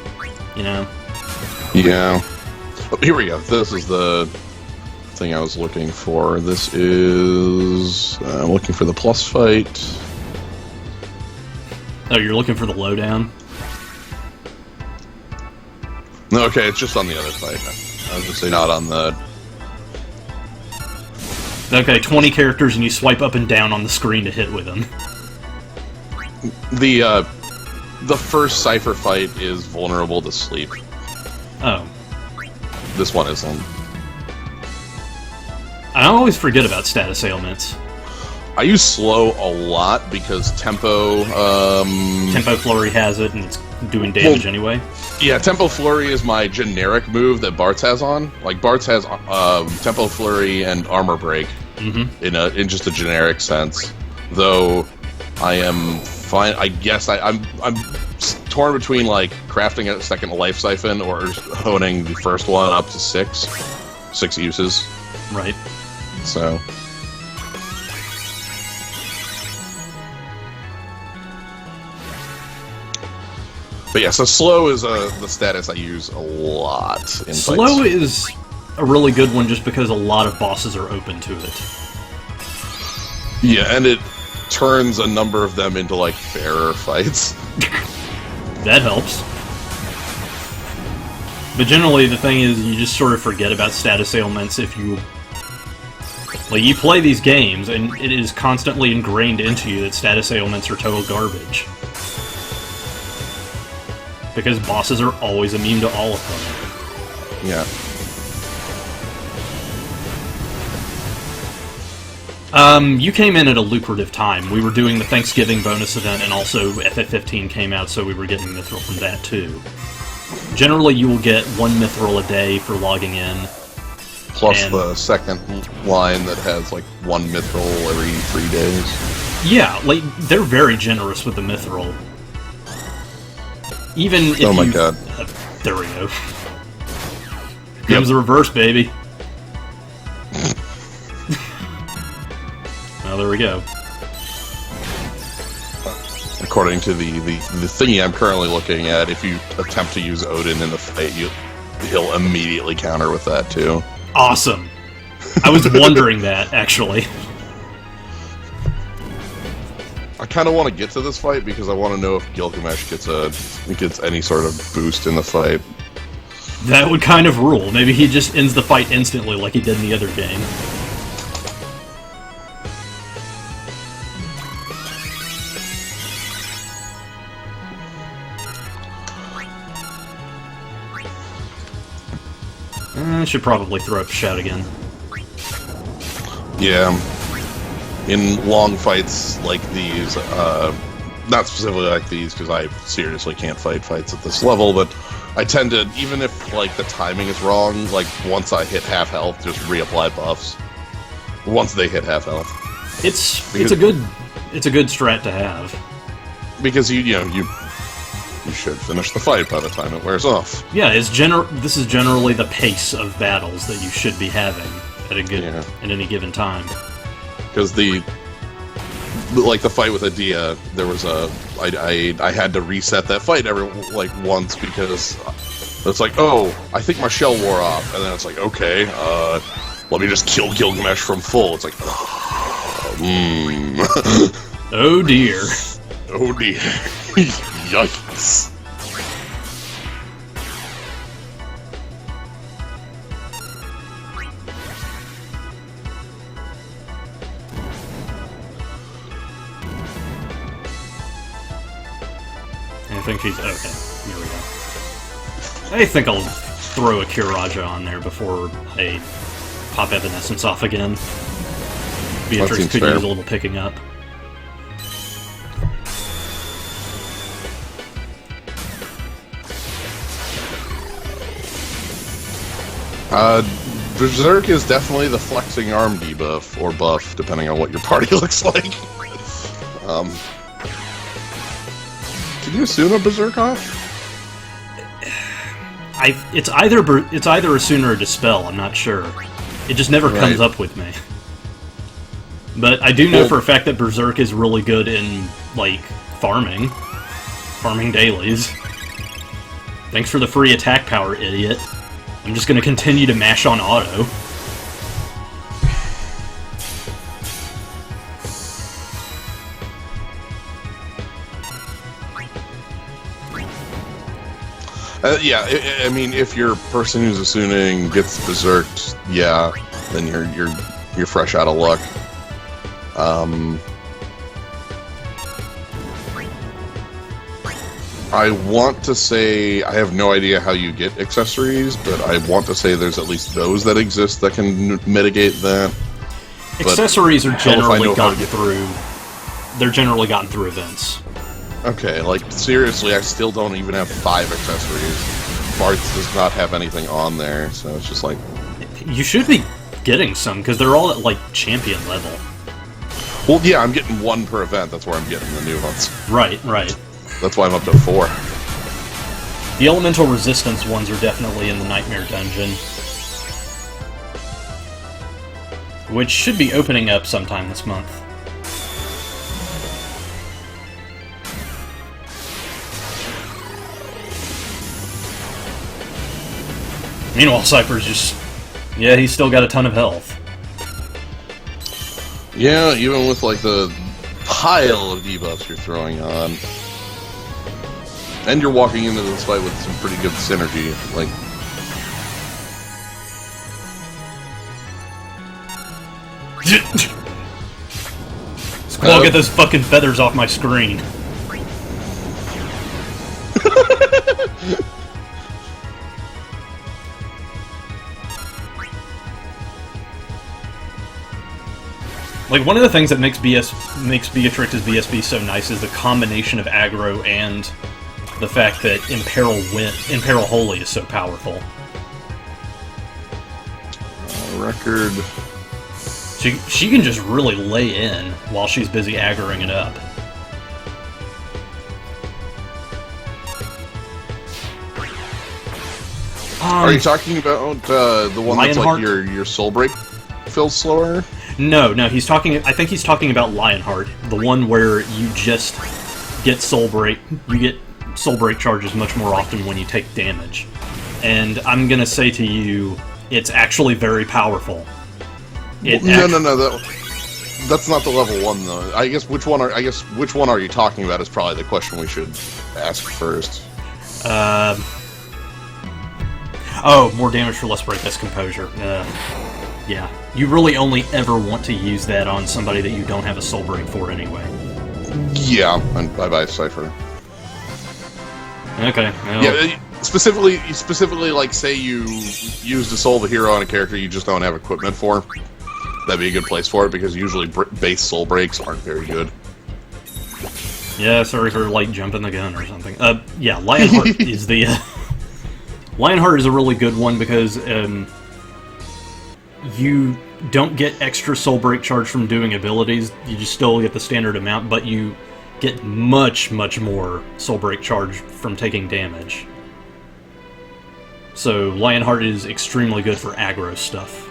Speaker 2: you know?
Speaker 1: Yeah. Oh, here we go. This is the thing I was looking for. This is... I'm looking for the plus fight.
Speaker 2: Oh, you're looking for the lowdown?
Speaker 1: No, okay, it's just on the other fight. I was just saying not on the...
Speaker 2: Okay, 20 characters and you swipe up and down on the screen to hit with them.
Speaker 1: The first Cypher fight is vulnerable to sleep.
Speaker 2: Oh.
Speaker 1: This one isn't.
Speaker 2: I always forget about status ailments.
Speaker 1: I use slow a lot because Tempo...
Speaker 2: Tempo Flurry has it and it's doing damage anyway.
Speaker 1: Yeah, Tempo Flurry is my generic move that Bartz has on. Like, Bartz has Tempo Flurry and Armor Break in just a generic sense. Though, I am fine. I guess I'm torn between, like, crafting a second Life Siphon or honing the first one up to 6 uses.
Speaker 2: Right.
Speaker 1: So... But yeah, so slow is the status I use a lot in
Speaker 2: Slow
Speaker 1: fights.
Speaker 2: is a really good one just because a lot of bosses are open to it.
Speaker 1: Yeah, and it turns a number of them into, like, fairer fights.
Speaker 2: That helps. But generally, the thing is, you just sort of forget about status ailments if you... Like, you play these games, and it is constantly ingrained into you that status ailments are total garbage. Because bosses are always immune to all of them.
Speaker 1: Yeah.
Speaker 2: You came in at a lucrative time. We were doing the Thanksgiving bonus event, and also FF15 came out, so we were getting mithril from that, too. Generally, you will get 1 mithril a day for logging in.
Speaker 1: Plus the second line that has, like, 1 mithril every 3 days.
Speaker 2: Yeah, like, they're very generous with the mithril. Even if
Speaker 1: oh my god.
Speaker 2: There we go. Comes the reverse, baby. Well, there we go.
Speaker 1: According to the thingy I'm currently looking at, if you attempt to use Odin in the fight, he'll immediately counter with that, too.
Speaker 2: Awesome. I was wondering that, actually.
Speaker 1: I kind of want to get to this fight because I want to know if Gilgamesh gets any sort of boost in the fight.
Speaker 2: That would kind of rule. Maybe he just ends the fight instantly like he did in the other game. I should probably throw up a shout again.
Speaker 1: Yeah. In long fights like these, not specifically like these, because I seriously can't fight fights at this level, but I tend to, even if, like, the timing is wrong, like, once I hit half health, just reapply buffs. Once they hit half health.
Speaker 2: It's a good strat to have.
Speaker 1: Because you should finish the fight by the time it wears off.
Speaker 2: Yeah, this is generally the pace of battles that you should be having at any given time.
Speaker 1: Because the fight with Adia, there was I had to reset that fight once because it's like, oh, I think my shell wore off, and then it's like, okay, let me just kill Gilgamesh from full. It's like,
Speaker 2: oh dear.
Speaker 1: Oh dear. Yikes.
Speaker 2: I think she's... okay, here we go. I think I'll throw a Kiraja on there before I pop Evanescence off again. Beatrix could use a little picking up.
Speaker 1: Berserk is definitely the flexing arm debuff, or buff, depending on what your party looks like. Did you Asuna Berserk off?
Speaker 2: It's either Asuna or Dispel, I'm not sure. It just never comes up with me. But I do know for a fact that Berserk is really good in, like, farming dailies. Thanks for the free attack power, idiot. I'm just gonna continue to mash on auto.
Speaker 1: Yeah, I mean, if your person who's Asuning gets berserked, yeah, then you're fresh out of luck. I want to say, I have no idea how you get accessories, but I want to say there's at least those that exist that can mitigate that.
Speaker 2: Accessories are generally gotten through. They're generally gotten through events.
Speaker 1: Okay, like, seriously, I still don't even have 5 accessories. Bart's does not have anything on there, so it's just like...
Speaker 2: You should be getting some, because they're all at, like, champion level.
Speaker 1: Well, yeah, I'm getting 1 per event, that's where I'm getting the new ones.
Speaker 2: Right, right.
Speaker 1: That's why I'm up to 4.
Speaker 2: The elemental resistance ones are definitely in the Nightmare Dungeon. Which should be opening up sometime this month. Meanwhile, Cypher's just... Yeah, he's still got a ton of health.
Speaker 1: Yeah, even with, like, the pile of debuffs you're throwing on. And you're walking into this fight with some pretty good synergy. Like...
Speaker 2: Squall, get those fucking feathers off my screen. Like, one of the things that makes Beatrix's BSB so nice is the combination of aggro and the fact that Imperil Holy is so powerful.
Speaker 1: Record...
Speaker 2: She can just really lay in while she's busy aggroing it up.
Speaker 1: Are you talking about the one that's like your soul break feels slower?
Speaker 2: No, he's talking. I think he's talking about Lionheart, the one where you just get soul break. You get soul break charges much more often when you take damage, and I'm gonna say to you, it's actually very powerful.
Speaker 1: No. That's not the level 1 though. I guess which one are you talking about is probably the question we should ask first.
Speaker 2: Oh, more damage for less break. That's composure. Yeah. You really only ever want to use that on somebody that you don't have a soul break for anyway.
Speaker 1: Yeah, and bye-bye, Cypher.
Speaker 2: Okay. Well.
Speaker 1: Yeah, specifically, like, say you used a soul of a hero on a character you just don't have equipment for. That'd be a good place for it, because usually base soul breaks aren't very good.
Speaker 2: Yeah, sorry for, like, jumping the gun or something. Yeah, Lionheart is the... Lionheart is a really good one because, you don't get extra soul break charge from doing abilities, you just still get the standard amount, but you get much, much more soul break charge from taking damage. So, Lionheart is extremely good for aggro stuff.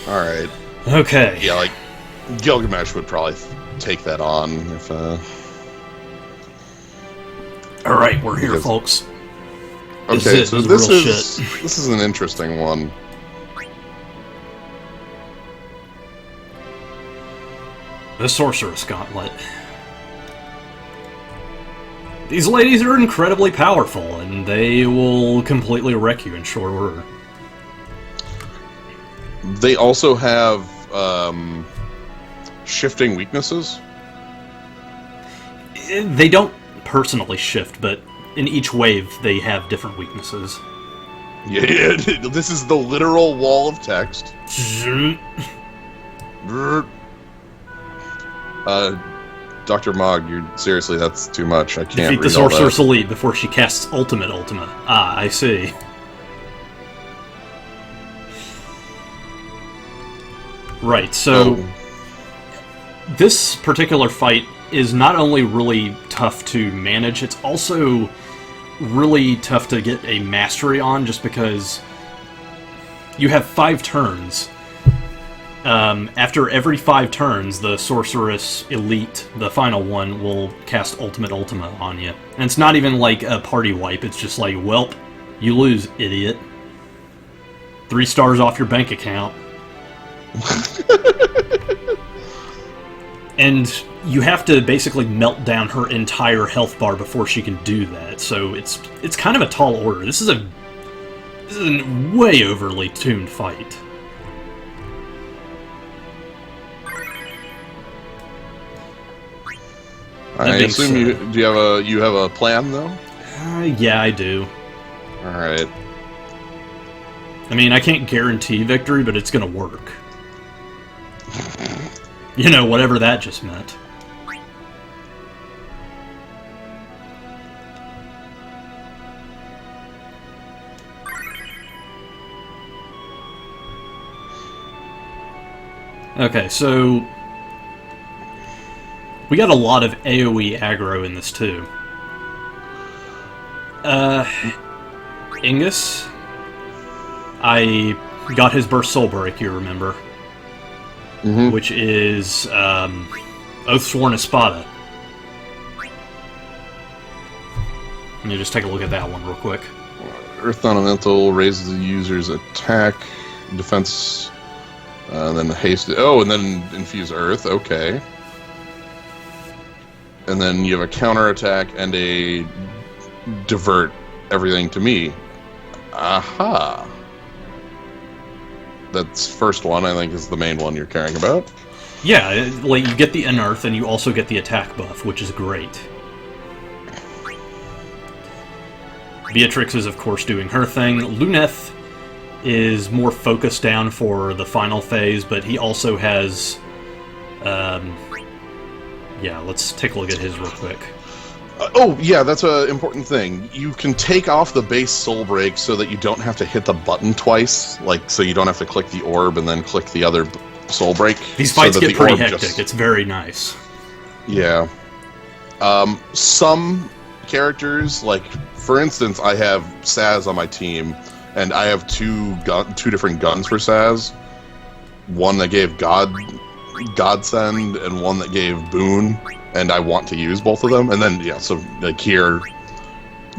Speaker 1: Alright.
Speaker 2: Okay.
Speaker 1: Yeah, like, Gilgamesh would probably take that on if,
Speaker 2: Alright, we're here, folks.
Speaker 1: Okay, so this is an interesting one.
Speaker 2: The Sorceress Gauntlet. These ladies are incredibly powerful, and they will completely wreck you in short order.
Speaker 1: They also have shifting weaknesses.
Speaker 2: They don't personally shift, but in each wave they have different weaknesses.
Speaker 1: Yeah, this is the literal wall of text. Dr. Mog, seriously, that's too much. I can't read all that.
Speaker 2: Defeat the Sorceress Elite before she casts Ultimate. Ah, I see. Right, so... This particular fight is not only really tough to manage, it's also really tough to get a mastery on, just because you have 5 turns. After every 5 turns, the Sorceress Elite, the final one, will cast Ultimate on you. And it's not even like a party wipe, it's just like, welp, you lose, idiot. 3 stars off your bank account. And you have to basically melt down her entire health bar before she can do that, so it's kind of a tall order. This is a way overly tuned fight.
Speaker 1: I assume you have a plan though?
Speaker 2: Yeah, I do.
Speaker 1: All right.
Speaker 2: I mean, I can't guarantee victory, but it's gonna work. You know, whatever that just meant. Okay, so... we got a lot of AoE aggro in this, too. Ingus? I got his Burst Soul Break, you remember.
Speaker 1: Mm-hmm.
Speaker 2: Which is Oathsworn Espada. Let me just take a look at that one real quick.
Speaker 1: Earth Elemental raises the user's attack, defense, then haste. Oh, and then infuse Earth. Okay. And then you have a counter attack and a divert everything to me. Aha. That's first one, I think, is the main one you're caring about.
Speaker 2: Yeah, like you get the unearth and you also get the attack buff, which is great. Beatrix is, of course, doing her thing. Luneth is more focused down for the final phase, but he also has... yeah, let's take a look at his real quick.
Speaker 1: Oh, yeah, that's an important thing. You can take off the base soul break so that you don't have to hit the button twice, like, so you don't have to click the orb and then click the other soul break.
Speaker 2: These fights
Speaker 1: so
Speaker 2: get pretty hectic. It's very nice.
Speaker 1: Yeah. Some characters, like, for instance, I have Saz on my team, and I have two different guns for Saz. One that gave Godsend, and one that gave Boon, and I want to use both of them. And then, yeah, so, like, here,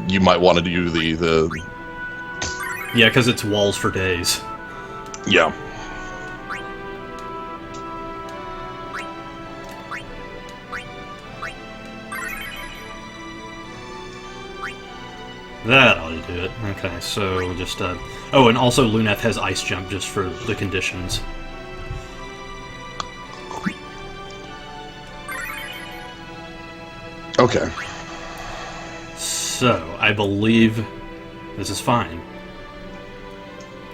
Speaker 1: you might want to do the...
Speaker 2: Yeah, because it's walls for days.
Speaker 1: Yeah.
Speaker 2: That ought to do it. Okay, so just, oh, and also Luneth has Ice Jump just for the conditions.
Speaker 1: Okay.
Speaker 2: So, I believe this is fine.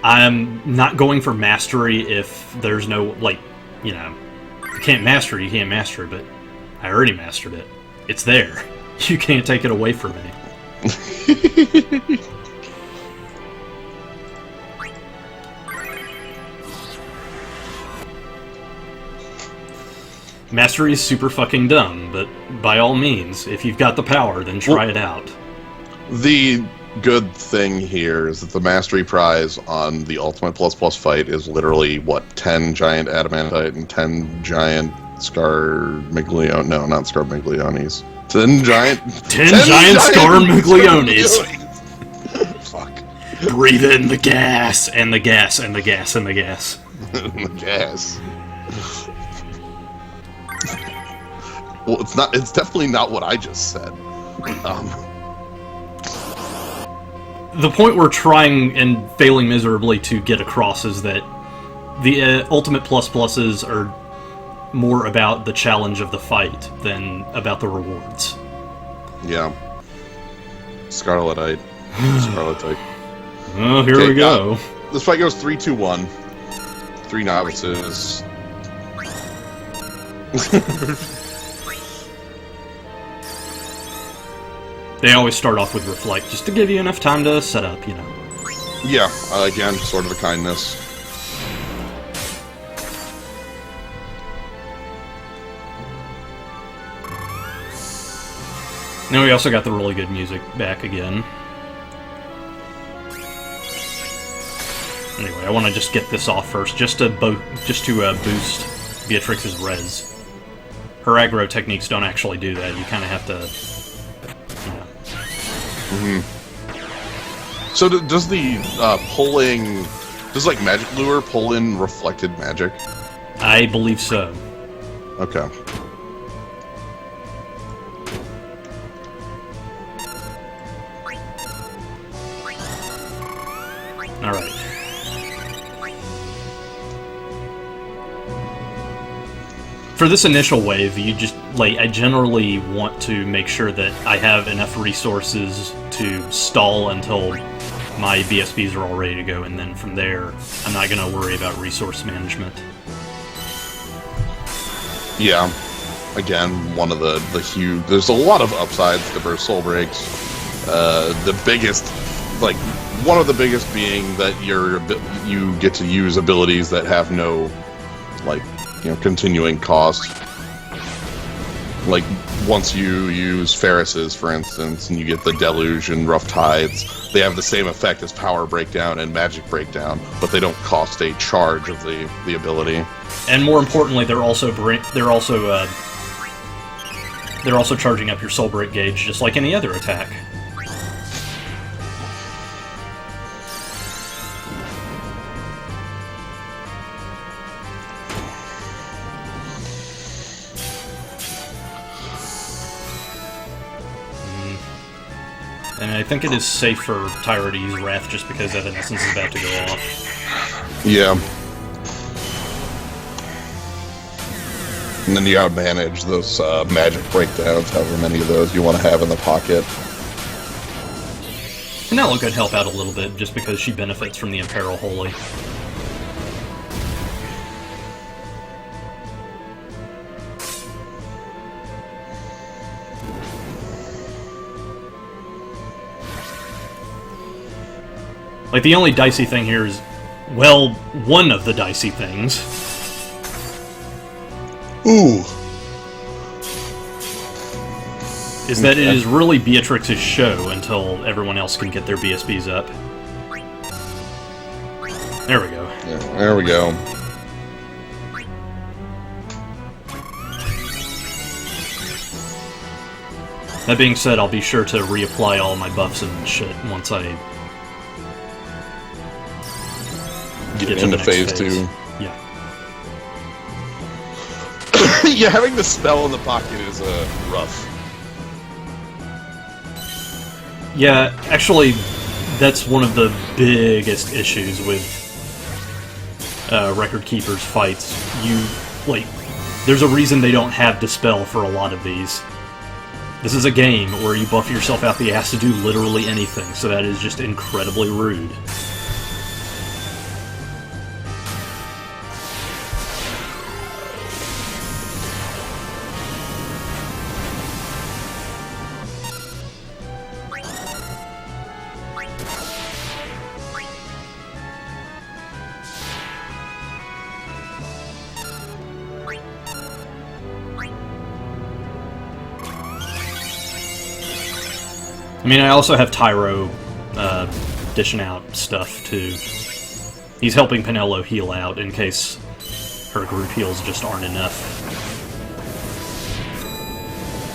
Speaker 2: I'm not going for Mastery if there's no, like, you know, you can't master it, but I already mastered it. It's there. You can't take it away from me. Mastery is super fucking dumb, but by all means, if you've got the power, then try it out.
Speaker 1: The good thing here is that the Mastery prize on the Ultimate Plus Plus fight is literally, what, 10 giant Adamantite and 10 giant Scarmiglione... No, not Scarmigliones. 10 giant...
Speaker 2: 10 giant Scarmigliones!
Speaker 1: Fuck.
Speaker 2: Breathe in the gas, and the gas, and the gas, and the gas.
Speaker 1: The gas. Well, it's definitely not what I just said.
Speaker 2: The point we're trying and failing miserably to get across is that the Ultimate Plus Pluses are more about the challenge of the fight than about the rewards.
Speaker 1: Yeah. Scarletite. Scarletite.
Speaker 2: Oh, here we go.
Speaker 1: This fight goes 3-2-1. 3 novices.
Speaker 2: They always start off with Reflect, just to give you enough time to set up, you know.
Speaker 1: Yeah, again, sort of a kindness.
Speaker 2: Now we also got the really good music back again. Anyway, I want to just get this off first, just to boost Beatrix's res. Her aggro techniques don't actually do that. You kind of have to, you know.
Speaker 1: Mm-hmm. So does the pulling, does like Magic Lure pull in reflected magic?
Speaker 2: I believe so.
Speaker 1: Okay.
Speaker 2: Alright. For this initial wave, you just, like, I generally want to make sure that I have enough resources to stall until my BSBs are all ready to go, and then from there, I'm not going to worry about resource management.
Speaker 1: Yeah. Again, one of the huge... There's a lot of upsides to burst soul breaks. The biggest, like, one of the biggest being that you get to use abilities that have no, like, you know, continuing cost. Like, once you use Ferris's, for instance, and you get the Deluge and Rough Tides, they have the same effect as Power Breakdown and Magic Breakdown, but they don't cost a charge of the ability.
Speaker 2: And more importantly, they're also charging up your soul break gauge, just like any other attack. And I think it is safe for Tyra to use Wrath just because Evanescence is about to go off.
Speaker 1: Yeah. And then you gotta manage those magic breakdowns, however many of those you want to have in the pocket.
Speaker 2: Penelo could help out a little bit just because she benefits from the Imperil Holy. Like, the only dicey thing here is, well, one of the dicey things.
Speaker 1: Ooh.
Speaker 2: Is that it is really Beatrix's show until everyone else can get their BSBs up. There we go.
Speaker 1: Yeah, there we go.
Speaker 2: That being said, I'll be sure to reapply all my buffs and shit once I
Speaker 1: get into phase 2.
Speaker 2: Yeah.
Speaker 1: Yeah, having the spell in the pocket is rough.
Speaker 2: Yeah, actually, that's one of the biggest issues with Record Keeper's fights. There's a reason they don't have Dispel for a lot of these. This is a game where you buff yourself out the ass to do literally anything, so that is just incredibly rude. I mean, I also have Tyro dishing out stuff, too. He's helping Penelo heal out in case her group heals just aren't enough.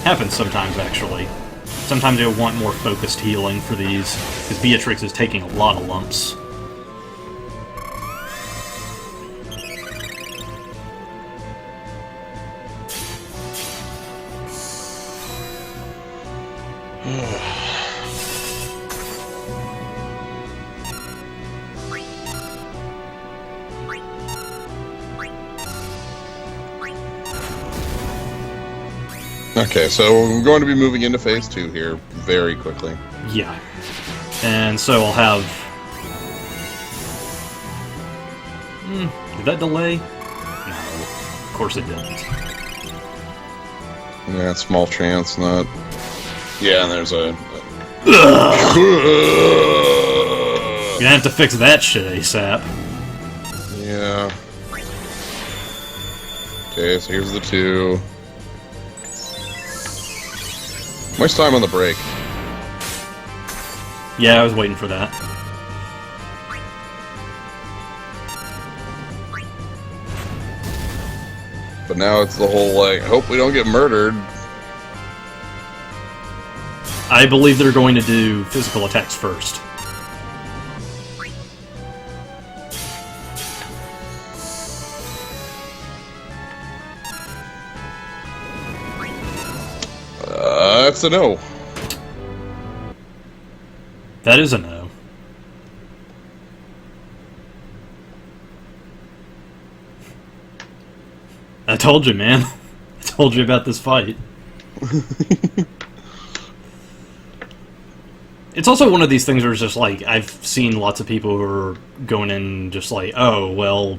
Speaker 2: Happens sometimes, actually. Sometimes you'll want more focused healing for these, because Beatrix is taking a lot of lumps.
Speaker 1: Okay, so we're going to be moving into phase 2 here very quickly.
Speaker 2: Yeah. And so I'll have... did that delay? No, of course it didn't.
Speaker 1: Yeah, small chance, not... Yeah, and there's a...
Speaker 2: You're gonna have to fix that shit ASAP.
Speaker 1: Yeah. Okay, so here's the 2. Much time on the break.
Speaker 2: Yeah, I was waiting for that.
Speaker 1: But now it's the whole, like, hope we don't get murdered.
Speaker 2: I believe they're going to do physical attacks first.
Speaker 1: That's a no.
Speaker 2: That is a no. I told you, man. I told you about this fight. It's also one of these things where it's just like, I've seen lots of people who are going in just like, oh, well,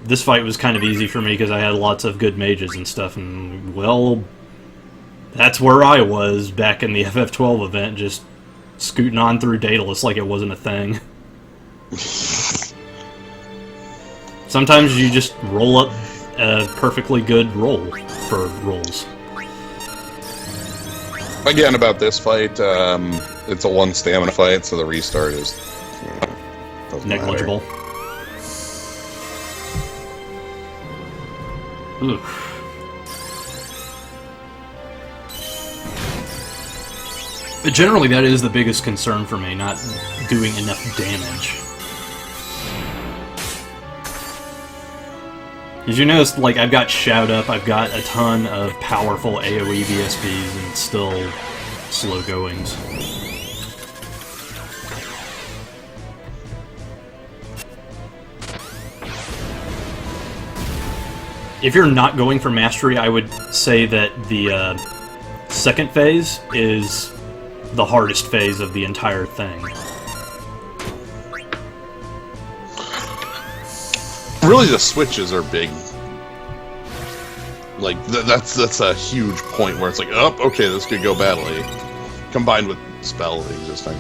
Speaker 2: this fight was kind of easy for me because I had lots of good mages and stuff, and, well, that's where I was back in the FF12 event, just scooting on through Daedalus like it wasn't a thing. Sometimes you just roll up a perfectly good roll for rolls.
Speaker 1: Again, about this fight, it's a 1 stamina fight, so the restart is... doesn't
Speaker 2: Negligible. Oof. But generally, that is the biggest concern for me, not doing enough damage. Did you notice, like, I've got Shout Up, I've got a ton of powerful AoE VSBs, and still slow goings. If you're not going for mastery, I would say that the second phase is the hardest phase of the entire thing.
Speaker 1: Really, the switches are big. Like, that's a huge point where it's like, oh, okay, this could go badly. Combined with spell existing.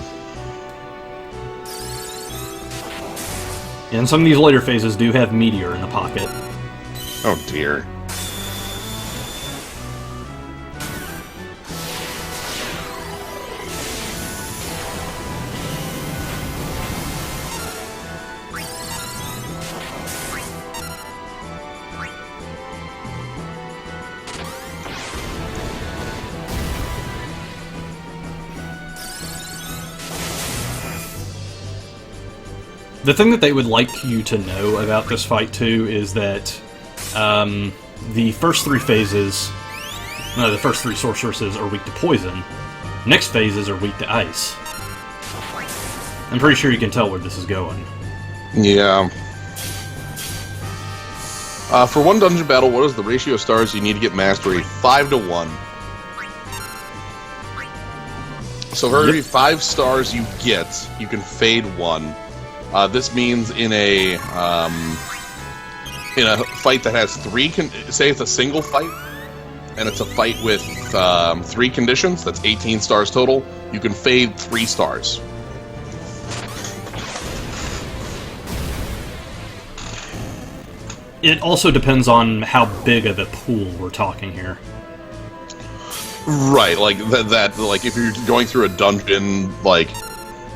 Speaker 2: And some of these later phases do have Meteor in the pocket.
Speaker 1: Oh dear.
Speaker 2: The thing that they would like you to know about this fight, too, is that the first three phases, no, the first three sorceresses are weak to poison. Next phases are weak to ice. I'm pretty sure you can tell where this is going.
Speaker 1: Yeah. For one dungeon battle, what is the ratio of stars you need to get mastery? 5 to 1. So for every 5 stars you get, you can fade 1. This means in a fight that has 3, say it's a single fight, and it's a fight with 3 conditions, that's 18 stars total, you can fade 3 stars.
Speaker 2: It also depends on how big of a pool we're talking here.
Speaker 1: Right, like that like if you're going through a dungeon, like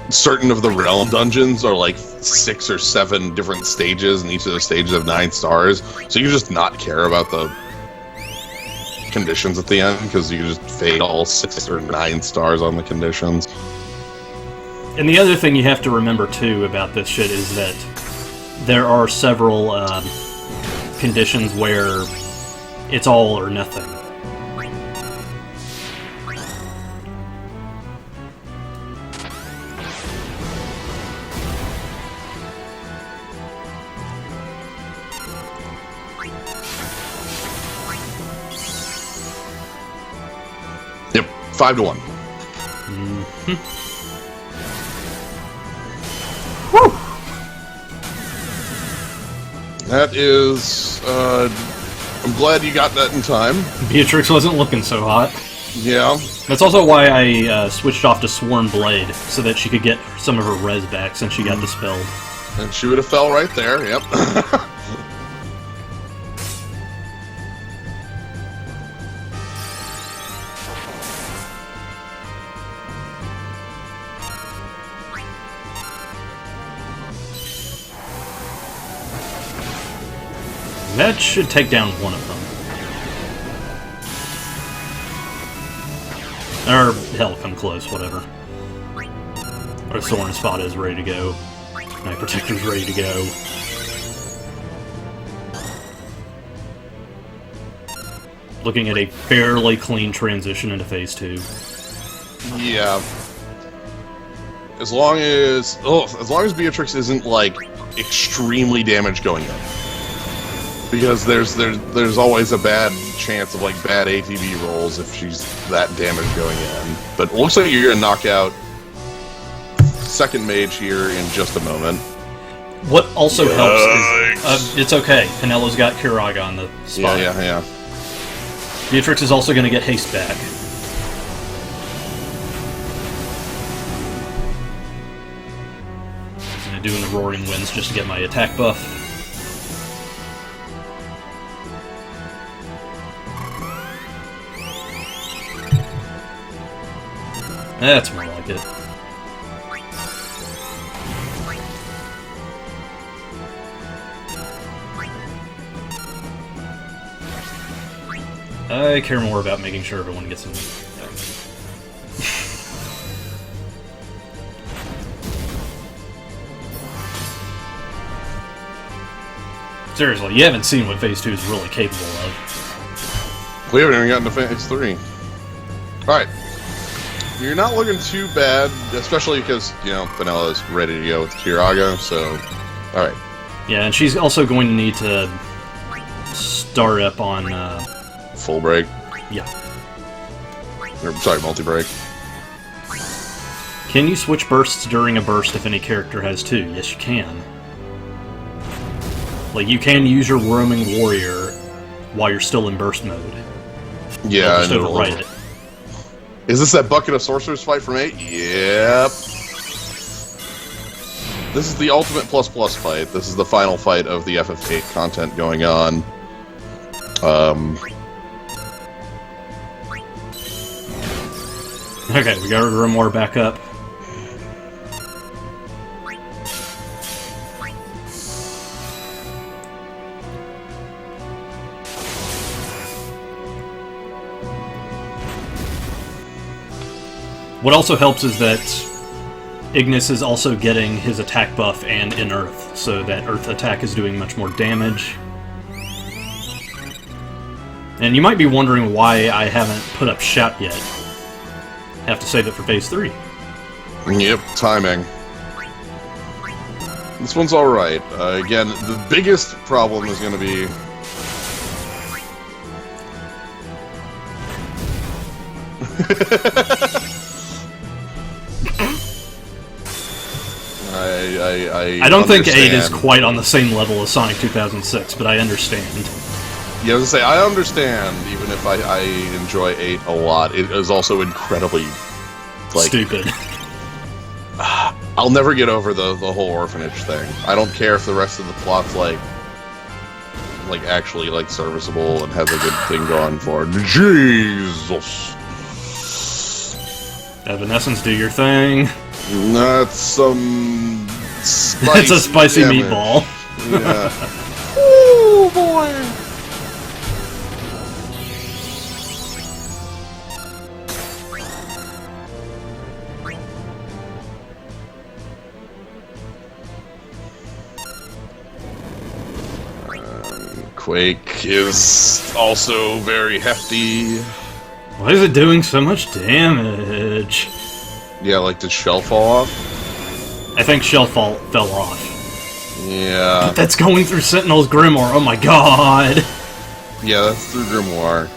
Speaker 1: certain of the realm dungeons are like 6 or 7 different stages, and each of those stages have 9 stars. So you just not care about the conditions at the end because you just fade all 6 or 9 stars on the conditions.
Speaker 2: And the other thing you have to remember too about this shit is that there are several conditions where it's all or nothing.
Speaker 1: Yep, 5 to 1.
Speaker 2: Mm-hmm.
Speaker 1: Woo! That is, I'm glad you got that in time.
Speaker 2: Beatrix wasn't looking so hot.
Speaker 1: Yeah.
Speaker 2: That's also why I switched off to Sworn Blade, so that she could get some of her res back since she got dispelled.
Speaker 1: And she would have fell right there, yep.
Speaker 2: That should take down one of them. Or, hell, come close, whatever. Our Soren Spot is ready to go. My Protector's ready to go. Looking at a fairly clean transition into Phase 2.
Speaker 1: Yeah. As long as Beatrix isn't, like, extremely damaged going in. Because there's always a bad chance of, like, bad ATB rolls if she's that damaged going in. But it looks like you're going to knock out second mage here in just a moment.
Speaker 2: What also helps is... it's okay. Penelo's got Kiraga on the spot.
Speaker 1: Yeah.
Speaker 2: Beatrix is also going to get haste back. I'm doing the Roaring Winds just to get my attack buff. That's more like it. I care more about making sure everyone gets in. Seriously, you haven't seen what Phase 2 is really capable of.
Speaker 1: We haven't even gotten to Phase 3. Alright. You're not looking too bad, especially because, you know, Vanilla's ready to go with Kiraga, so... Alright.
Speaker 2: Yeah, and she's also going to need to start up on...
Speaker 1: Full break?
Speaker 2: Yeah.
Speaker 1: Or, sorry, multi-break.
Speaker 2: Can you switch bursts during a burst if any character has two? Yes, you can. Like, you can use your roaming warrior while you're still in burst mode.
Speaker 1: Yeah,
Speaker 2: I'll just overwrite it.
Speaker 1: Is this that Bucket of Sorcerers fight from 8? Yep. This is the ultimate plus fight. This is the final fight of the FF8 content going on.
Speaker 2: Okay, we got our Grimoire back up. What also helps is that Ignis is also getting his attack buff and in Earth, so that Earth attack is doing much more damage. And you might be wondering why I haven't put up Shout yet. Have to save it for Phase 3.
Speaker 1: Yep, timing. This one's alright. Again, the biggest problem is going to be...
Speaker 2: I don't think 8 is quite on the same level as Sonic 2006, but I understand.
Speaker 1: Yeah, I was gonna say, I understand, even if I enjoy 8 a lot. It is also incredibly... like,
Speaker 2: stupid.
Speaker 1: I'll never get over the whole orphanage thing. I don't care if the rest of the plot's, like actually, like, serviceable and has a good thing going for it. Jesus!
Speaker 2: Evanescence, do your thing.
Speaker 1: That's some... spicy
Speaker 2: It's a spicy
Speaker 1: damage.
Speaker 2: meatball.
Speaker 1: Yeah. Ooh, boy! Quake is also very hefty.
Speaker 2: Why is it doing so much damage?
Speaker 1: Yeah, like, did Shell fall off?
Speaker 2: I think Shell fell off.
Speaker 1: Yeah.
Speaker 2: But that's going through Sentinel's Grimoire, oh my god!
Speaker 1: Yeah, that's through Grimoire.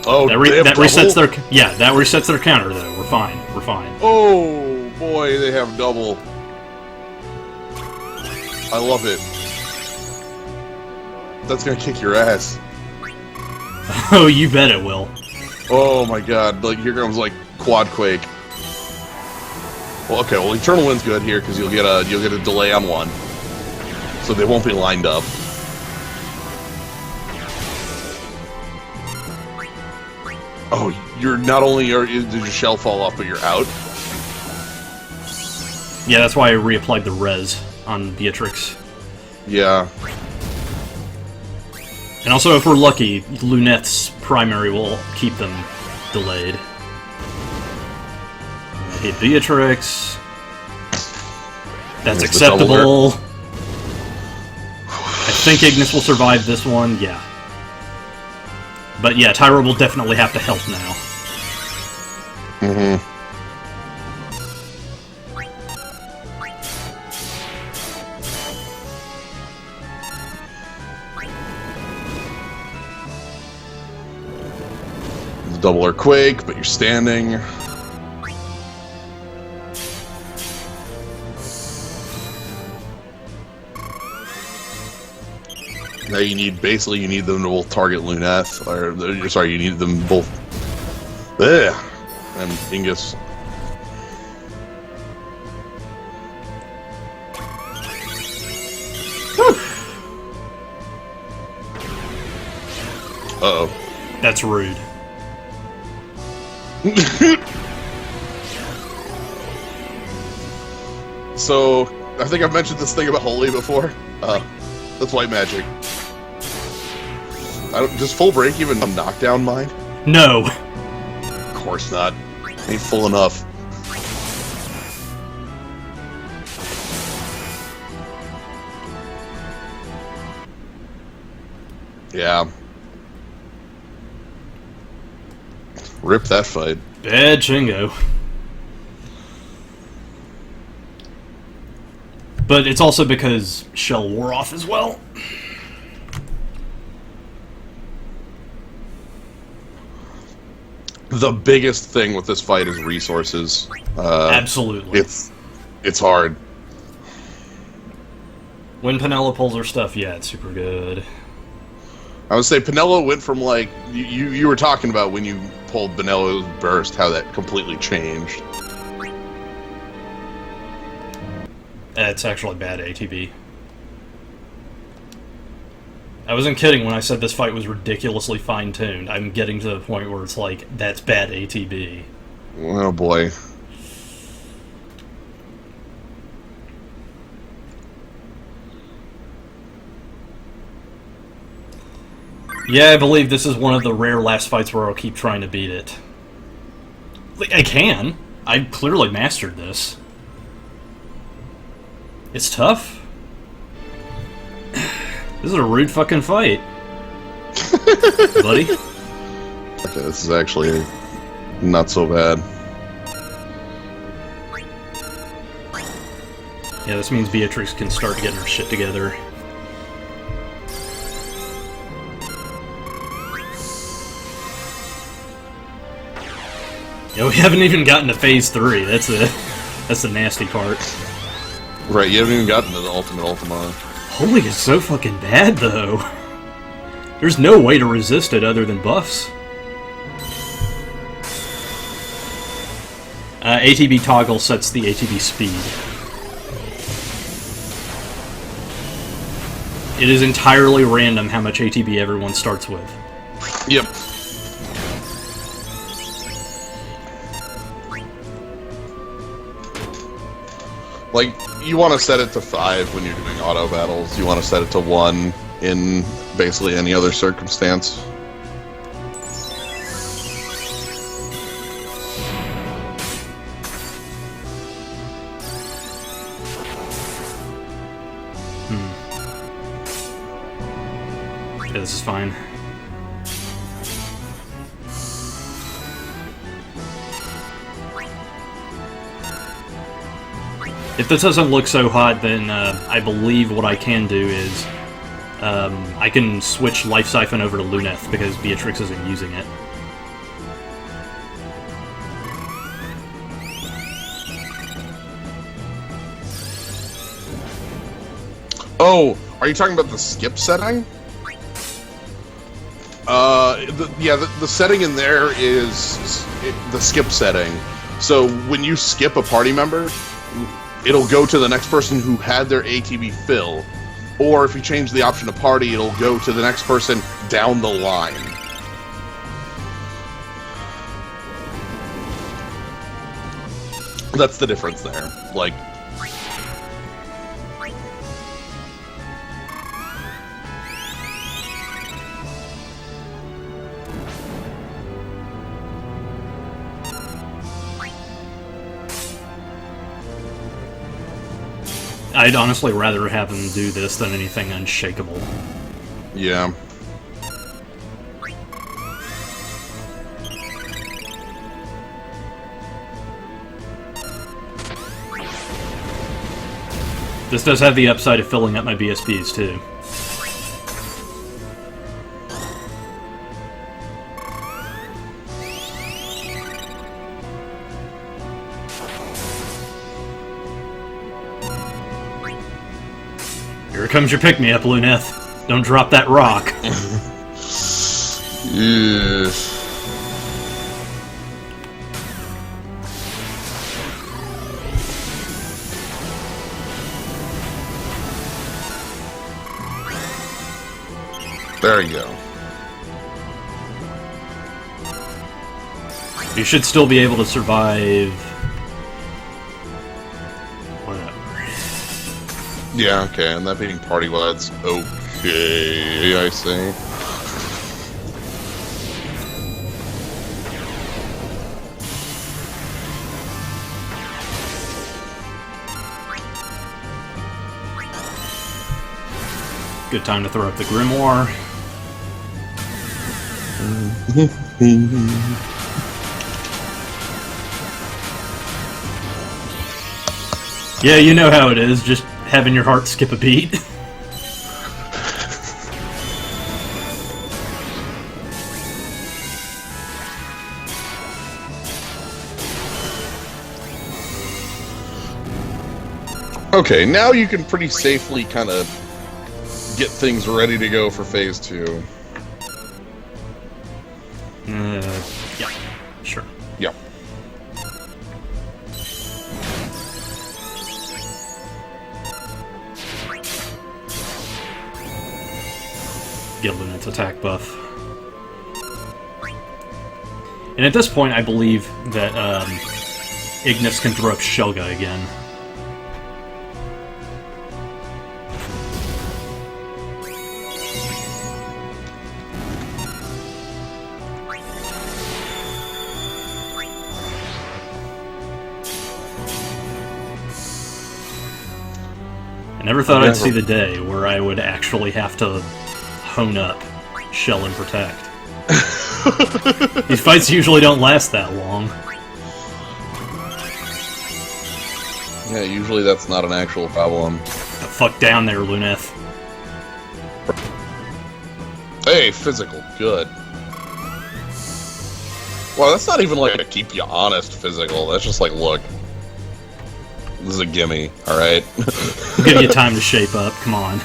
Speaker 1: Oh,
Speaker 2: that resets their... Yeah, that resets their counter, though. We're fine. We're fine.
Speaker 1: Oh, boy, they have double. I love it. That's gonna kick your ass.
Speaker 2: Oh, you bet it will.
Speaker 1: Oh my god, like, here comes, like, Quad Quake. Well, okay, well, Eternal Wind's good here, because you'll get a delay on one. So they won't be lined up. Oh, you're not only did your shell fall off, but you're out?
Speaker 2: Yeah, that's why I reapplied the res on Beatrix.
Speaker 1: Yeah.
Speaker 2: And also, if we're lucky, Lunette's primary will keep them delayed. Hit Beatrix. That's
Speaker 1: There's
Speaker 2: acceptable. I think Ignis will survive this one, yeah. But yeah, Tyra will definitely have to help now.
Speaker 1: Mm-hmm. Double or Quake, but you're standing. Now you need, basically, you need them to both target Lunette, or, sorry, you need them both. Ugh, and Ingus. Uh-oh.
Speaker 2: That's rude.
Speaker 1: So, I think I've mentioned this thing about Holy before. That's white magic. Does full break even knock down mine?
Speaker 2: No.
Speaker 1: Of course not. Ain't full enough. Yeah. Rip that fight.
Speaker 2: Bad Chingo. But it's also because Shell wore off as well.
Speaker 1: The biggest thing with this fight is resources.
Speaker 2: Absolutely.
Speaker 1: It's hard.
Speaker 2: When Penella pulls her stuff, yeah, it's super good.
Speaker 1: I would say Penella went from, like, you were talking about when you pulled Benella's burst, how that completely changed.
Speaker 2: It's actually bad ATB. I wasn't kidding when I said this fight was ridiculously fine-tuned. I'm getting to the point where it's like, that's bad ATB.
Speaker 1: Oh boy.
Speaker 2: Yeah, I believe this is one of the rare last fights where I'll keep trying to beat it. I can. I clearly mastered this. It's tough. This is a rude fucking fight. Buddy?
Speaker 1: Okay, this is actually not so bad.
Speaker 2: Yeah, this means Beatrix can start getting her shit together. Yeah, we haven't even gotten to phase 3. That's the nasty part.
Speaker 1: Right, you haven't even gotten to the Ultima.
Speaker 2: Holy, it's so fucking bad, though. There's no way to resist it other than buffs. ATB toggle sets the ATB speed. It is entirely random how much ATB everyone starts with.
Speaker 1: Yep. Like, you want to set it to 5 when you're doing auto battles. You want to set it to 1 in basically any other circumstance.
Speaker 2: Yeah, this is fine. If this doesn't look so hot, then I believe what I can do is I can switch Life Siphon over to Luneth because Beatrix isn't using it.
Speaker 1: Oh, are you talking about the skip setting? The setting in there is the skip setting. So when you skip a party member, it'll go to the next person who had their ATB fill. Or if you change the option to party, it'll go to the next person down the line. That's the difference there. Like,
Speaker 2: I'd honestly rather have them do this than anything unshakable.
Speaker 1: yeah.
Speaker 2: This does have the upside of filling up my BSPs, too. Here comes your pick-me-up, Luneth. Don't drop that rock.
Speaker 1: Yes. There you go.
Speaker 2: You should still be able to survive. Whatever.
Speaker 1: Yeah, okay, and that being party, well, that's okay, I see.
Speaker 2: Good time to throw up the Grimoire. Yeah, you know how it is, just having your heart skip a beat.
Speaker 1: Okay, now you can pretty safely kind of get things ready to go for phase 2.
Speaker 2: Yeah, sure.
Speaker 1: Yep.
Speaker 2: Get Lunet's attack buff. And at this point, I believe that Ignis can throw up Shelga again. I never thought I'd see the day where I would actually have to hone up Shell and Protect. These fights usually don't last that long.
Speaker 1: Yeah, usually that's not an actual problem.
Speaker 2: The fuck down there, Luneth.
Speaker 1: Hey, physical. Good. Well, that's not even like a keep you honest physical. That's just like, look. This is a gimme, alright?
Speaker 2: We'll give you time to shape up, come on.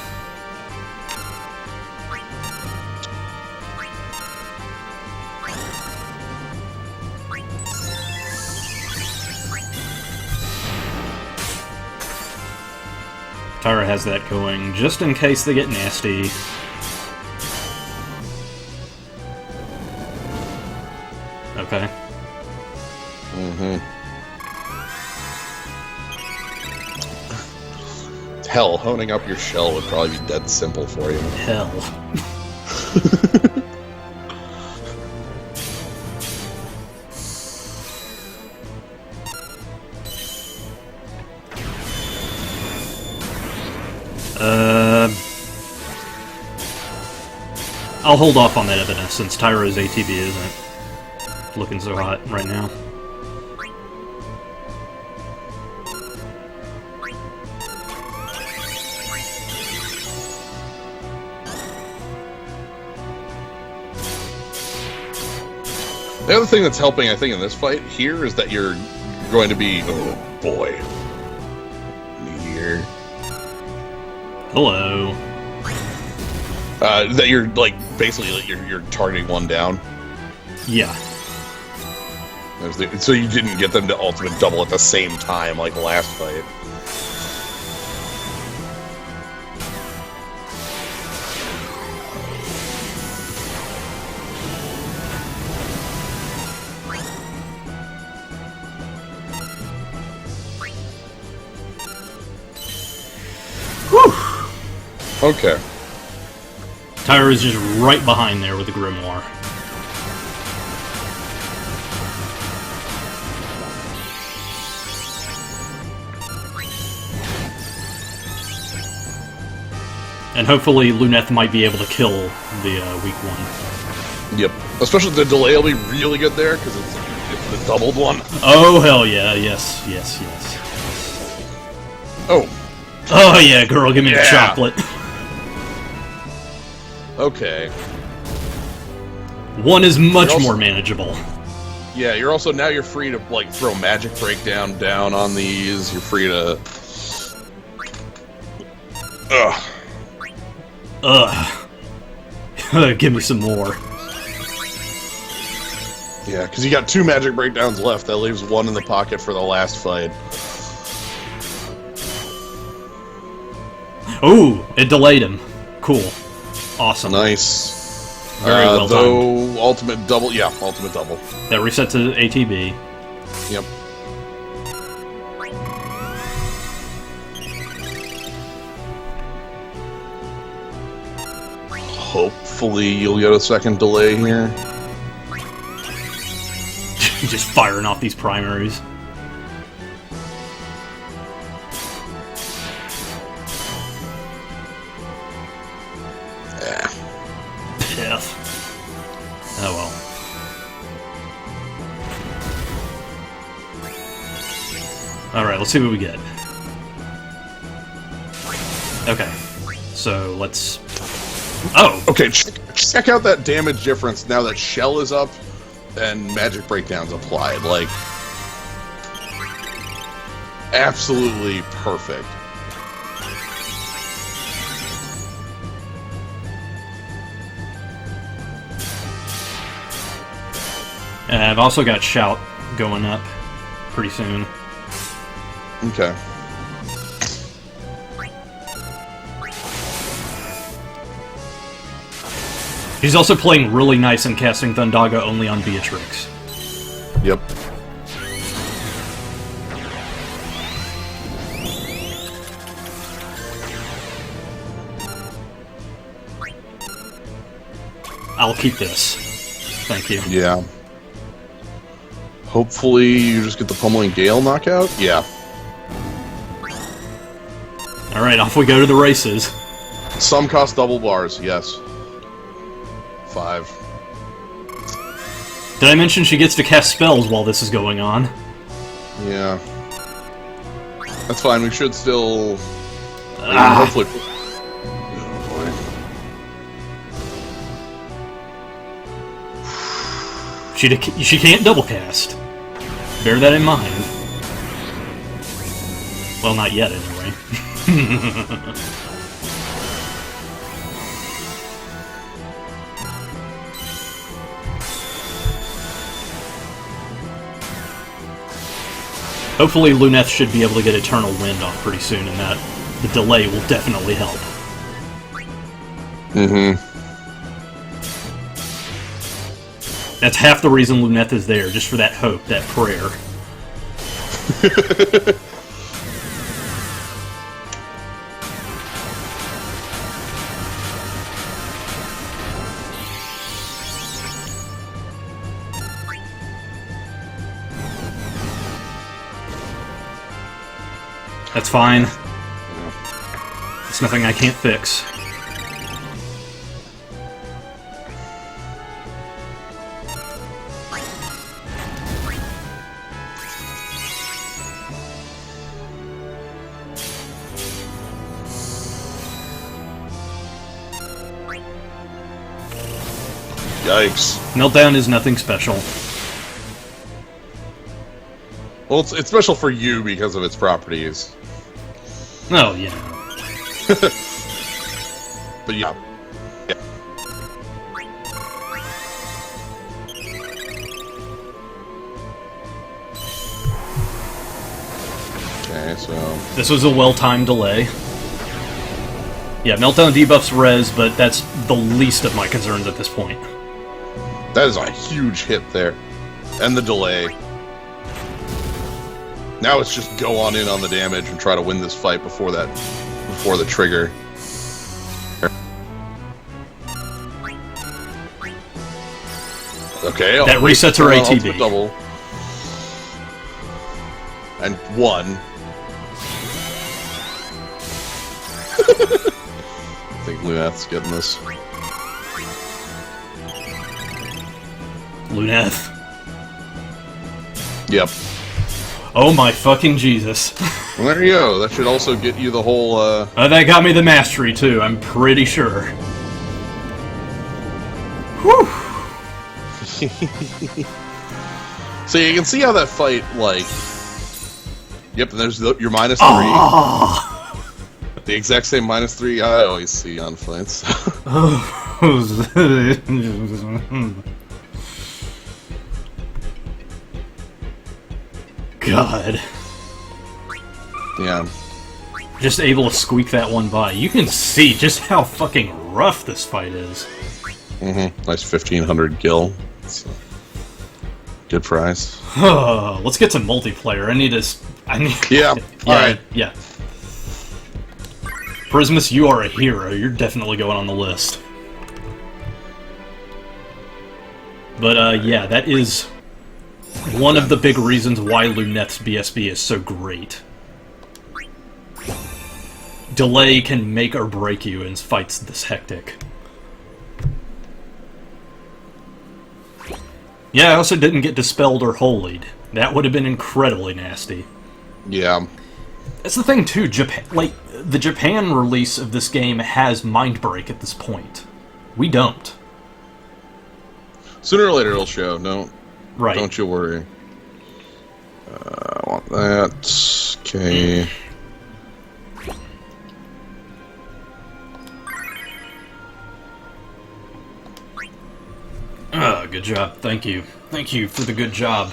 Speaker 2: Tyra has that going, just in case they get nasty. Okay.
Speaker 1: Hell, honing up your shell would probably be dead simple for you.
Speaker 2: Hell. I'll hold off on that evidence since Tyro's ATB isn't looking so hot right now.
Speaker 1: The other thing that's helping, I think, in this fight here is that you're going to be... Oh, boy. Here.
Speaker 2: Hello.
Speaker 1: That you're, like, basically, like, you're targeting one down.
Speaker 2: Yeah.
Speaker 1: So you didn't get them to ultimate double at the same time, like the last fight. Whew! Okay.
Speaker 2: Tyra is just right behind there with the Grimoire. And hopefully Luneth might be able to kill the weak one.
Speaker 1: Yep. Especially the delay will be really good there, because it's the doubled one.
Speaker 2: Oh, hell yeah. Yes, yes, yes.
Speaker 1: Oh.
Speaker 2: Oh, yeah, girl, give me the chocolate.
Speaker 1: Okay.
Speaker 2: One is much more manageable.
Speaker 1: Yeah, you're also, now you're free to, like, throw Magic Breakdown down on these. You're free to... Ugh.
Speaker 2: Ugh. Give me some more.
Speaker 1: Yeah, because you got 2 Magic Breakdowns left. That leaves 1 in the pocket for the last fight.
Speaker 2: Ooh, it delayed him. Cool. Awesome.
Speaker 1: Nice.
Speaker 2: Very well
Speaker 1: though,
Speaker 2: done.
Speaker 1: ultimate double. Yeah, ultimate double.
Speaker 2: That resets to ATB.
Speaker 1: Yep. Hopefully you'll get a second delay here.
Speaker 2: Just firing off these primaries. Piff. Oh well. Alright, let's see what we get. Okay. So, let's... Oh!
Speaker 1: Okay, check out that damage difference now that Shell is up and Magic Breakdown's applied. Like, absolutely perfect.
Speaker 2: And I've also got Shout going up pretty soon.
Speaker 1: Okay.
Speaker 2: He's also playing really nice and casting Thundaga only on Beatrix.
Speaker 1: Yep.
Speaker 2: I'll keep this. Thank you.
Speaker 1: Yeah. Hopefully you just get the Pummeling Gale knockout? Yeah.
Speaker 2: Alright, off we go to the races.
Speaker 1: Some cost double bars, yes. 5.
Speaker 2: Did I mention she gets to cast spells while this is going on?
Speaker 1: Yeah. That's fine, we should still... hopefully...
Speaker 2: She can't double cast. Bear that in mind. Well, not yet, anyway. Hopefully Luneth should be able to get Eternal Wind off pretty soon, and that the delay will definitely help.
Speaker 1: Mm-hmm.
Speaker 2: That's half the reason Luneth is there, just for that hope, that prayer. That's fine. It's nothing I can't fix.
Speaker 1: Yikes.
Speaker 2: Meltdown is nothing special.
Speaker 1: Well, it's special for you because of its properties.
Speaker 2: Oh, yeah.
Speaker 1: But yeah. Okay, so...
Speaker 2: This was a well-timed delay. Yeah, Meltdown debuffs res, but that's the least of my concerns at this point.
Speaker 1: That is a huge hit there. And the delay. Now it's just go on in on the damage and try to win this fight before the trigger. Okay.
Speaker 2: That resets her ATB.
Speaker 1: Double. And 1. I think Luneth's getting this.
Speaker 2: Luneth.
Speaker 1: Yep.
Speaker 2: Oh my fucking Jesus.
Speaker 1: Well, there you go. That should also get you the whole,
Speaker 2: That got me the mastery, too, I'm pretty sure. Whew!
Speaker 1: So you can see how that fight, like... Yep, and there's your -3.
Speaker 2: Oh.
Speaker 1: The exact same -3 I always see on fights.
Speaker 2: God.
Speaker 1: Yeah.
Speaker 2: Just able to squeak that one by. You can see just how fucking rough this fight is.
Speaker 1: Mm-hmm. Nice 1500 gil. It's a good price.
Speaker 2: Let's get to multiplayer. I need.
Speaker 1: Yeah. Alright.
Speaker 2: Yeah. Prismus, you are a hero. You're definitely going on the list. But, yeah, that is one of the big reasons why Luneth's BSB is so great. Delay can make or break you in fights this hectic. Yeah, I also didn't get Dispelled or Holied. That would have been incredibly nasty.
Speaker 1: Yeah.
Speaker 2: That's the thing, too. Japan, like, the Japan release of this game has Mindbreak at this point. We don't.
Speaker 1: Sooner or later it'll show. No,
Speaker 2: Right.
Speaker 1: don't you worry. I want that. Okay.
Speaker 2: Oh, good job. Thank you. Thank you for the good job.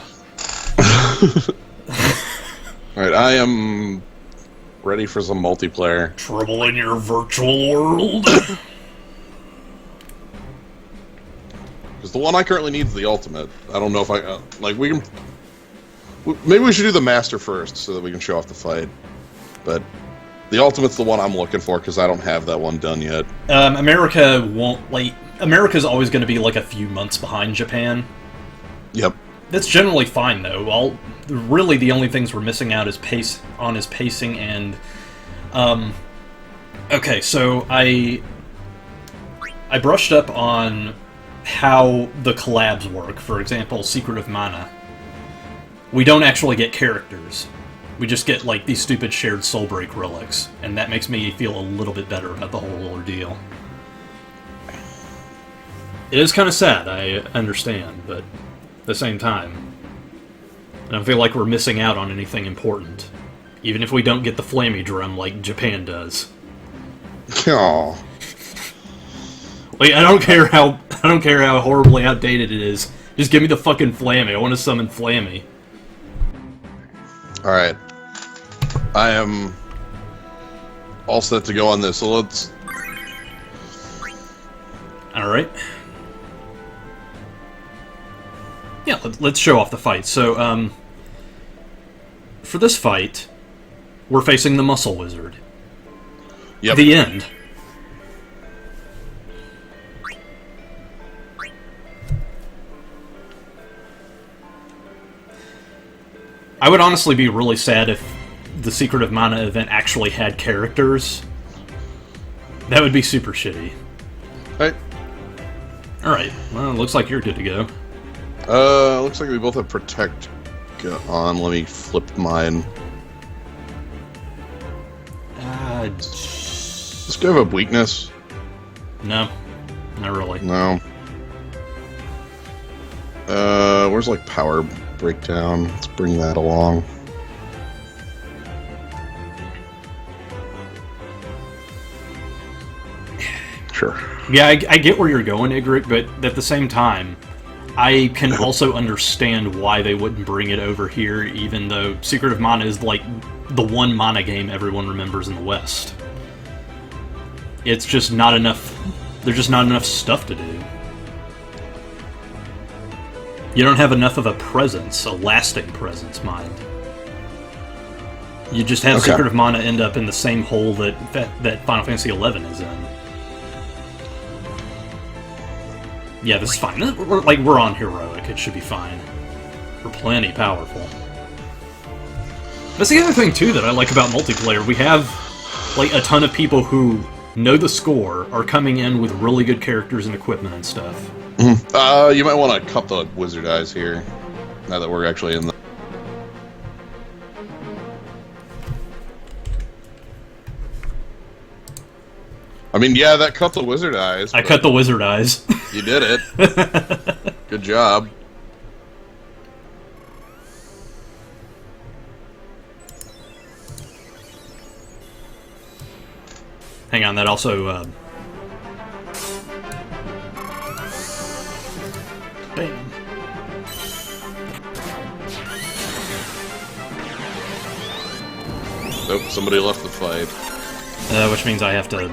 Speaker 1: Alright, I am ready for some multiplayer.
Speaker 2: Trouble in your virtual world.
Speaker 1: Because the one I currently need is the ultimate. I don't know if I... like, we can... Maybe we should do the master first, so that we can show off the fight. But the ultimate's the one I'm looking for, because I don't have that one done yet.
Speaker 2: America won't, like... America's always going to be, like, a few months behind Japan.
Speaker 1: Yep.
Speaker 2: That's generally fine, though. Really, the only things we're missing out is pacing and... okay, so I brushed up on how the collabs work. For example, Secret of Mana. We don't actually get characters. We just get, like, these stupid shared Soulbreak relics, and that makes me feel a little bit better about the whole ordeal. It is kind of sad, I understand, but at the same time, I don't feel like we're missing out on anything important, even if we don't get the Flammy Drum like Japan does.
Speaker 1: Aww.
Speaker 2: Like, I don't care how horribly outdated it is. Just give me the fucking Flammy. I want to summon Flammy.
Speaker 1: Alright. I am all set to go on this, so let's...
Speaker 2: Alright. Yeah, let's show off the fight. So, for this fight, we're facing the Muscle Wizard.
Speaker 1: Yep.
Speaker 2: The end. I would honestly be really sad if the Secret of Mana event actually had characters. That would be super shitty.
Speaker 1: Hey.
Speaker 2: Alright, well, it looks like you're good to go.
Speaker 1: Looks like we both have Protect on. Let me flip mine. Does Go have a weakness?
Speaker 2: No. Not really.
Speaker 1: No. Where's, like, Power Breakdown? Let's bring that along. Sure.
Speaker 2: Yeah, I get where you're going, Igrik, but at the same time, I can also understand why they wouldn't bring it over here, even though Secret of Mana is, like, the one mana game everyone remembers in the West. It's just not enough... There's just not enough stuff to do. You don't have enough of a presence, a lasting presence, mind. You just have Secret of Mana end up in the same hole that Final Fantasy XI is in. Yeah, this is fine. We're on Heroic. It should be fine. We're plenty powerful. That's the other thing, too, that I like about multiplayer. We have, like, a ton of people who know the score, are coming in with really good characters and equipment and stuff.
Speaker 1: You might want to cut the wizard eyes here, now that we're actually in the... I mean, yeah, that cut the wizard eyes.
Speaker 2: I cut the wizard eyes.
Speaker 1: You did it. Good job.
Speaker 2: Hang on, that also, Bam.
Speaker 1: Nope, somebody left the fight.
Speaker 2: Which means I have to...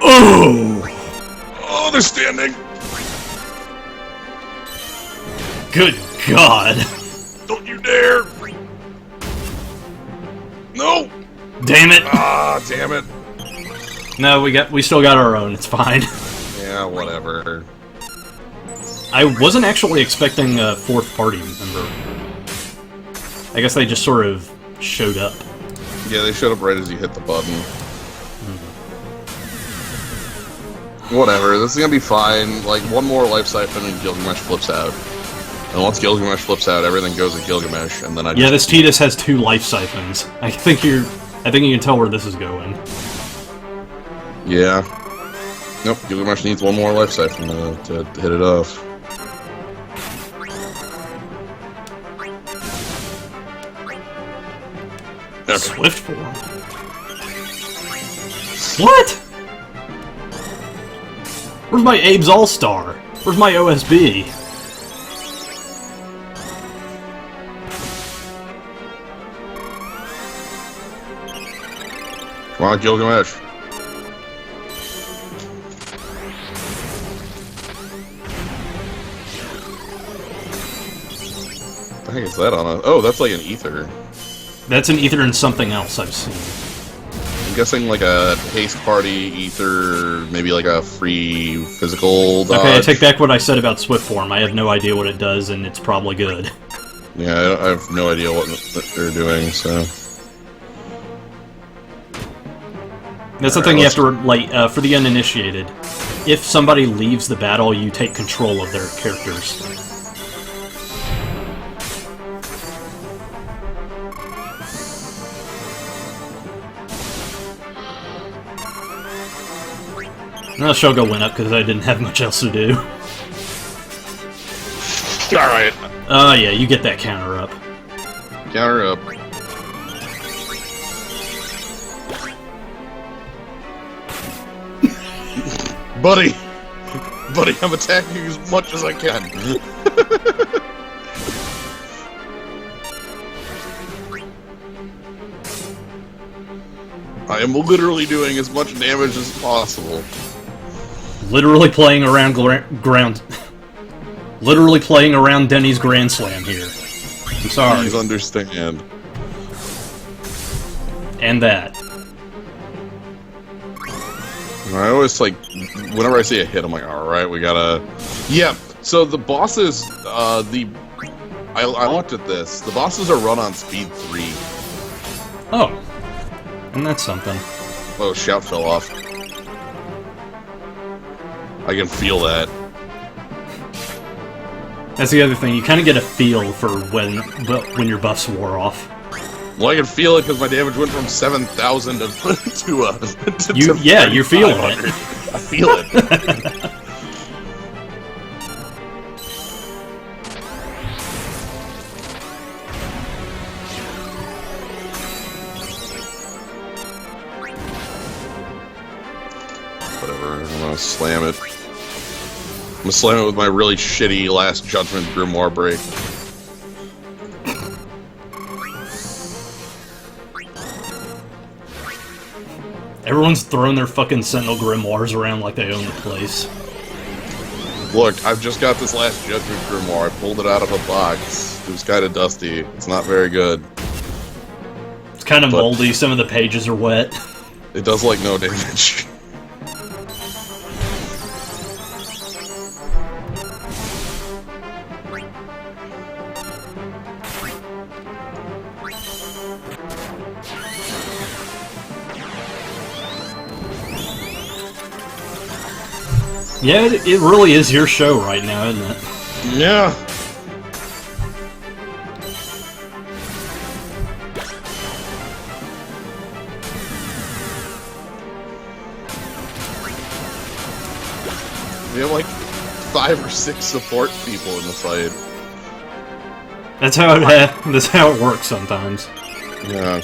Speaker 2: Oh!
Speaker 1: Oh, they're standing!
Speaker 2: Good God!
Speaker 1: Don't you dare! No!
Speaker 2: Damn it!
Speaker 1: Ah, damn it.
Speaker 2: No, we still got our own. It's fine.
Speaker 1: Yeah, whatever.
Speaker 2: I wasn't actually expecting a fourth party member. I guess they just sort of showed up.
Speaker 1: Yeah, they showed up right as you hit the button. Whatever, this is gonna be fine. Like, one more life siphon and Gilgamesh flips out. And once Gilgamesh flips out, everything goes to Gilgamesh, and then I just...
Speaker 2: Yeah, this Tidus has 2 life siphons. I think you can tell where this is going.
Speaker 1: Yeah. Nope, Gilgamesh needs 1 more life siphon to hit it off. Okay.
Speaker 2: Swift form. What? Where's my Abe's All-Star? Where's my OSB?
Speaker 1: Come on, Gilgamesh. What the heck is that on a... Oh, that's like an ether.
Speaker 2: That's an ether and something else I've seen.
Speaker 1: I'm guessing like a haste party ether, maybe like a free physical dodge.
Speaker 2: Okay, I take back what I said about Swift Form. I have no idea what it does, and it's probably good.
Speaker 1: Yeah, I have no idea what they're doing, so...
Speaker 2: That's the thing you have to, like, for the uninitiated. If somebody leaves the battle, you take control of their characters. Now Shogo went up because I didn't have much else to do.
Speaker 1: Alright.
Speaker 2: Oh yeah, you get that counter up.
Speaker 1: Counter up. Buddy! Buddy, I'm attacking you as much as I can. I am literally doing as much damage as possible.
Speaker 2: Literally playing around ground. Literally playing around Denny's Grand Slam here. I'm sorry.
Speaker 1: Please understand.
Speaker 2: And that.
Speaker 1: I always, like, whenever I see a hit, I'm like, alright, we gotta... Yeah, so the bosses, I looked at this. The bosses are run on speed 3.
Speaker 2: Oh. And that's something.
Speaker 1: Oh, shout fell off. I can feel that.
Speaker 2: That's the other thing. You kind of get a feel for when your buffs wore off.
Speaker 1: Well, I can feel it because my damage went from 7,000 to
Speaker 2: yeah, you're feeling it.
Speaker 1: I feel it. Whatever, I'm gonna slam it. I'm gonna slam it with my really shitty Last Judgment Grimoire break.
Speaker 2: Everyone's throwing their fucking Sentinel Grimoires around like they own the place.
Speaker 1: Look, I've just got this Last Judgment Grimoire. I pulled it out of a box. It was kind of dusty. It's not very good.
Speaker 2: It's kind of moldy. Some of the pages are wet.
Speaker 1: It does, like, no damage.
Speaker 2: Yeah, it really is your show right now, isn't it?
Speaker 1: Yeah. We have like 5 or 6 support people in the fight.
Speaker 2: That's how it works sometimes.
Speaker 1: Yeah.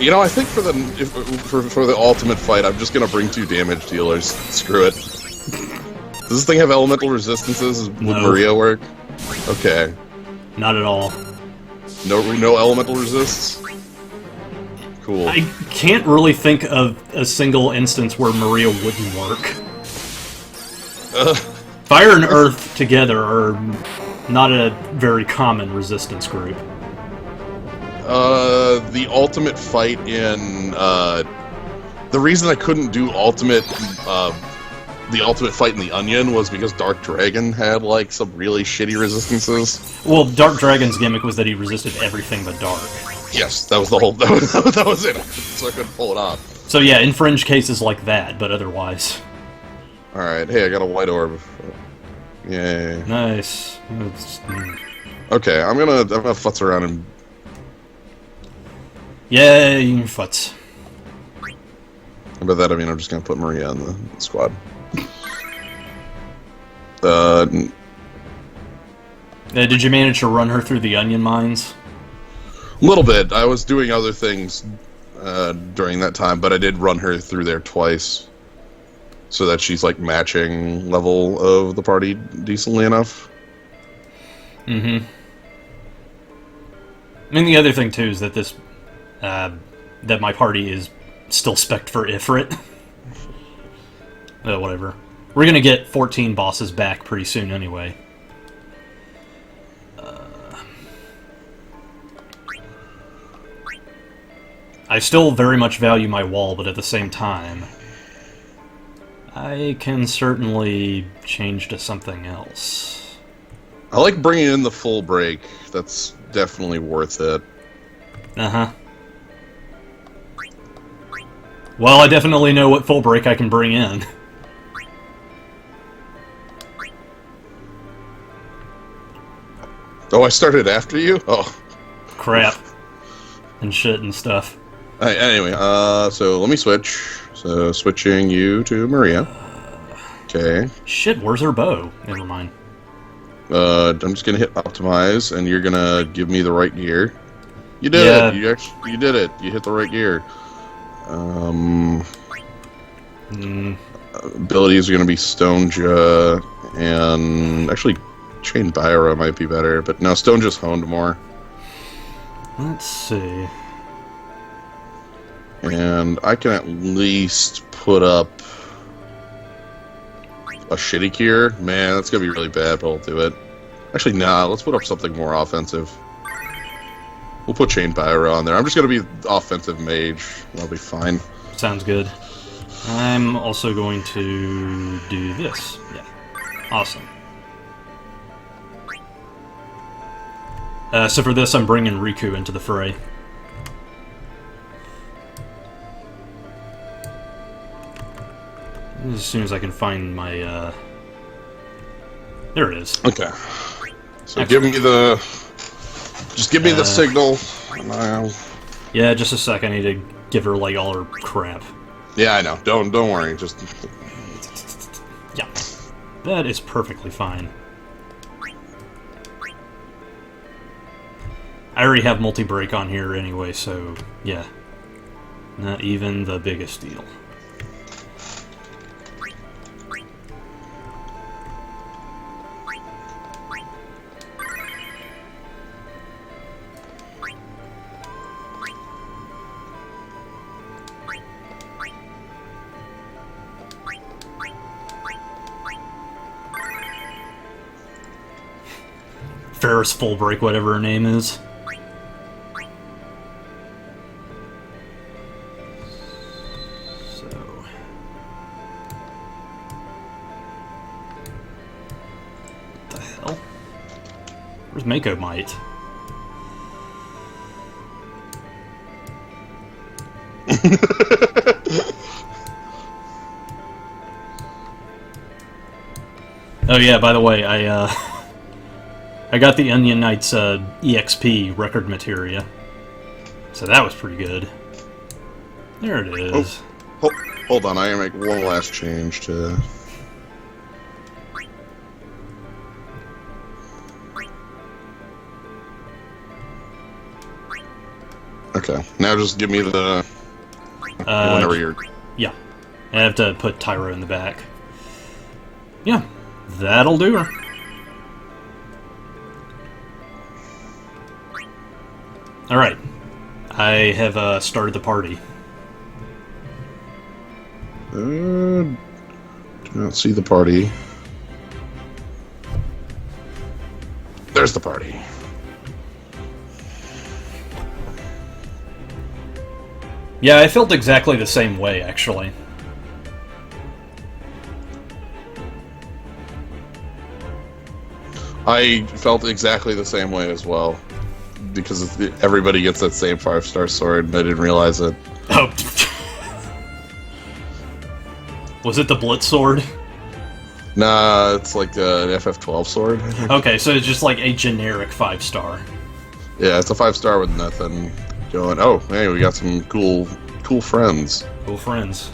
Speaker 1: You know, I think for the ultimate fight, I'm just gonna bring 2 damage dealers. Screw it. Does this thing have elemental resistances? Would Maria work? Okay.
Speaker 2: Not at all.
Speaker 1: No elemental resists? Cool.
Speaker 2: I can't really think of a single instance where Maria wouldn't work. Fire and Earth together are not a very common resistance group.
Speaker 1: The ultimate fight in, the reason I couldn't do the ultimate fight in the Onion was because Dark Dragon had, like, some really shitty resistances.
Speaker 2: Well, Dark Dragon's gimmick was that he resisted everything but dark.
Speaker 1: Yes, that was the whole, that was it, so I couldn't pull it off.
Speaker 2: So yeah, in fringe cases like that, but otherwise.
Speaker 1: Alright, hey, I got a white orb. Yay.
Speaker 2: Nice.
Speaker 1: Okay, I'm gonna futz around and...
Speaker 2: Yay, futz.
Speaker 1: And by that I mean I'm just gonna put Maria in the squad.
Speaker 2: Did you manage to run her through the onion mines?
Speaker 1: A little bit. I was doing other things during that time, but I did run her through there twice. So that she's, like, matching level of the party decently enough.
Speaker 2: Mm-hmm. I mean, the other thing, too, is that this... that my party is still spec'd for Ifrit. Whatever. We're gonna get 14 bosses back pretty soon anyway. I still very much value my wall, but at the same time, I can certainly change to something else.
Speaker 1: I like bringing in the full break. That's definitely worth it.
Speaker 2: Uh-huh. Well, I definitely know what full break I can bring in.
Speaker 1: Oh, I started after you? Oh.
Speaker 2: Crap. And shit and stuff.
Speaker 1: Anyway, so let me switch. So, switching you to Maria. Okay.
Speaker 2: Shit, where's her bow? Never mind.
Speaker 1: I'm just gonna hit optimize, and you're gonna give me the right gear. You did it! You did it! You hit the right gear. Abilities are gonna be Stoneja, and actually Chain Byra might be better, but no, Stoneja's honed more.
Speaker 2: Let's see.
Speaker 1: And I can at least put up a shitty cure. Man, that's gonna be really bad, but I'll do it. Actually, nah, let's put up something more offensive. We'll put Chain Byra on there. I'm just gonna be offensive mage. That'll be fine.
Speaker 2: Sounds good. I'm also going to do this. Yeah. Awesome. So for this, I'm bringing Riku into the fray. As soon as I can find my, there it is.
Speaker 1: Okay. So excellent. Give me the... Just give me the signal.
Speaker 2: Yeah, just a sec. I need to give her, like, all her crap.
Speaker 1: Yeah, I know. Don't worry. Just...
Speaker 2: Yeah. That is perfectly fine. I already have multi-break on here anyway, so, yeah. Not even the biggest deal. Ferris Full Break, whatever her name is. So... What the hell? Where's Mako Might? Oh yeah, by the way, I got the Onion Knight's EXP record materia, so that was pretty good. There it is.
Speaker 1: Oh, hold on, I gotta make one last change to... Okay, now just give me the... whenever you're...
Speaker 2: Yeah, I have to put Tyro in the back. Yeah, that'll do her. Alright, I have started the party.
Speaker 1: Do not see the party. There's the party.
Speaker 2: Yeah, I felt exactly the same way, actually.
Speaker 1: I felt exactly the same way as well. Because everybody gets that same 5-star sword, and I didn't realize it.
Speaker 2: Oh. Was it the Blitz sword?
Speaker 1: Nah, it's like an FF12 sword. I think.
Speaker 2: Okay, so it's just like a generic 5-star.
Speaker 1: Yeah, it's a 5-star with nothing going. Oh, hey, we got some cool friends.
Speaker 2: Cool friends.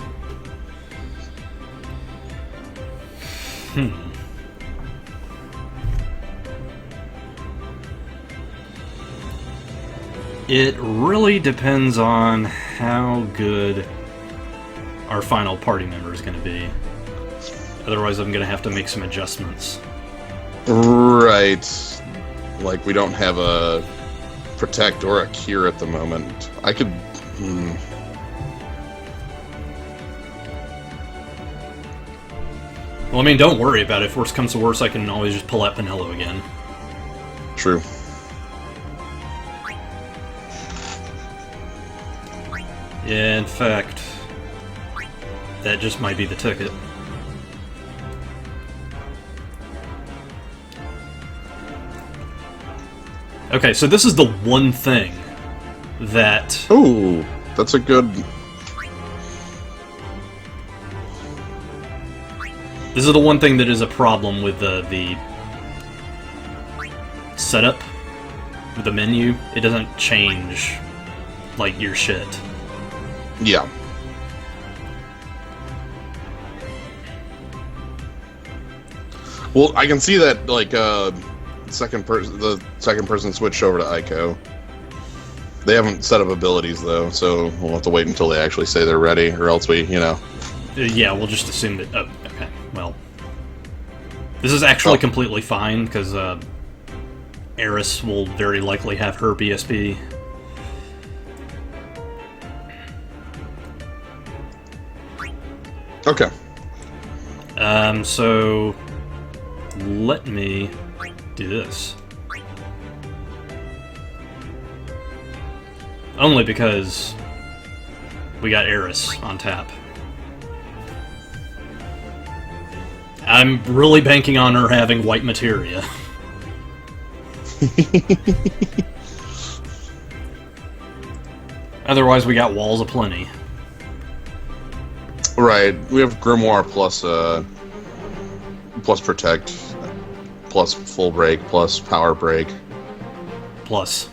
Speaker 2: It really depends on how good our final party member is going to be. Otherwise, I'm going to have to make some adjustments.
Speaker 1: Right. Like, we don't have a protect or a cure at the moment. I could...
Speaker 2: Well, I mean, don't worry about it. If worse comes to worse, I can always just pull out Pinello again.
Speaker 1: True.
Speaker 2: Yeah, in fact, that just might be the ticket. Okay, so this is the one thing that...
Speaker 1: Ooh, that's a good...
Speaker 2: This is the one thing that is a problem with the setup, with the menu. It doesn't change, like, your shit.
Speaker 1: Yeah. Well, I can see that, like, the second person switched over to Ico. They haven't set up abilities, though, so we'll have to wait until they actually say they're ready, or else we,
Speaker 2: Yeah, we'll just assume that... Oh, okay, well... This is actually completely fine, because, Eris will very likely have her BSP.
Speaker 1: Okay.
Speaker 2: So... Let me do this. Only because we got Eris on tap. I'm really banking on her having white materia. Otherwise, we got walls aplenty.
Speaker 1: Right. We have Grimoire plus Protect, plus Full Break, plus Power Break.
Speaker 2: Plus.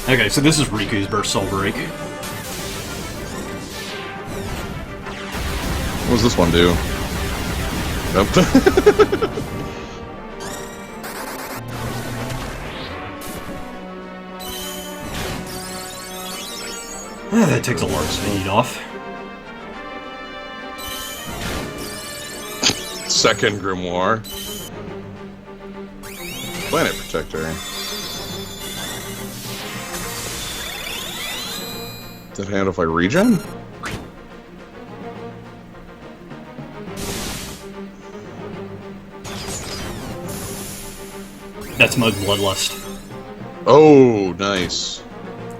Speaker 2: Okay, so this is Riku's Burst Soul Break.
Speaker 1: What does this one do? Nope.
Speaker 2: That takes a large speed off.
Speaker 1: Second Grimoire. Planet Protector. Does it handle if I regen?
Speaker 2: That's Mode Bloodlust.
Speaker 1: Oh, nice.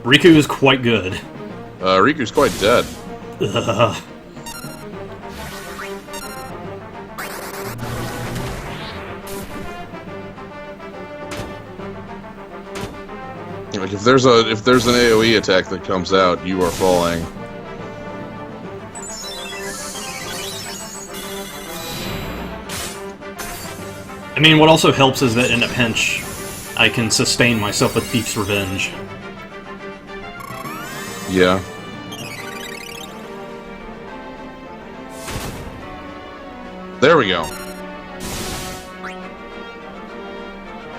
Speaker 2: Riku is quite good.
Speaker 1: Riku's quite dead. Like if there's an AoE attack that comes out, you are falling.
Speaker 2: I mean, what also helps is that in a pinch, I can sustain myself with Thief's Revenge.
Speaker 1: Yeah. There we go.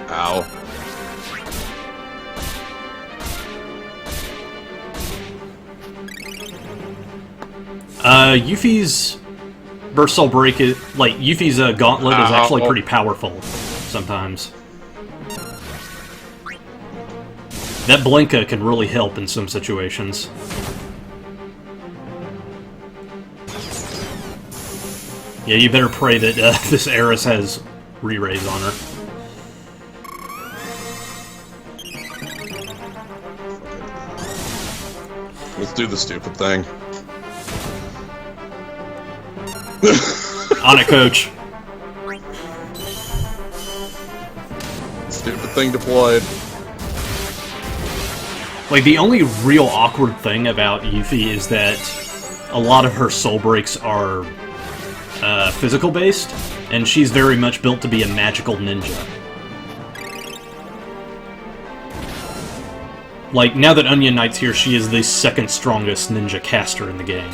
Speaker 1: Ow.
Speaker 2: Yuffie's Burst Soul Break is, like, Yuffie's Gauntlet is actually pretty powerful sometimes. That Blinka can really help in some situations. Yeah, you better pray that this Eris has re-raise on her.
Speaker 1: Let's do the stupid thing.
Speaker 2: On it, coach.
Speaker 1: Stupid thing deployed.
Speaker 2: Like, the only real awkward thing about Yuffie is that a lot of her soul breaks are physical-based, and she's very much built to be a magical ninja. Like, now that Onion Knight's here, she is the second strongest ninja caster in the game.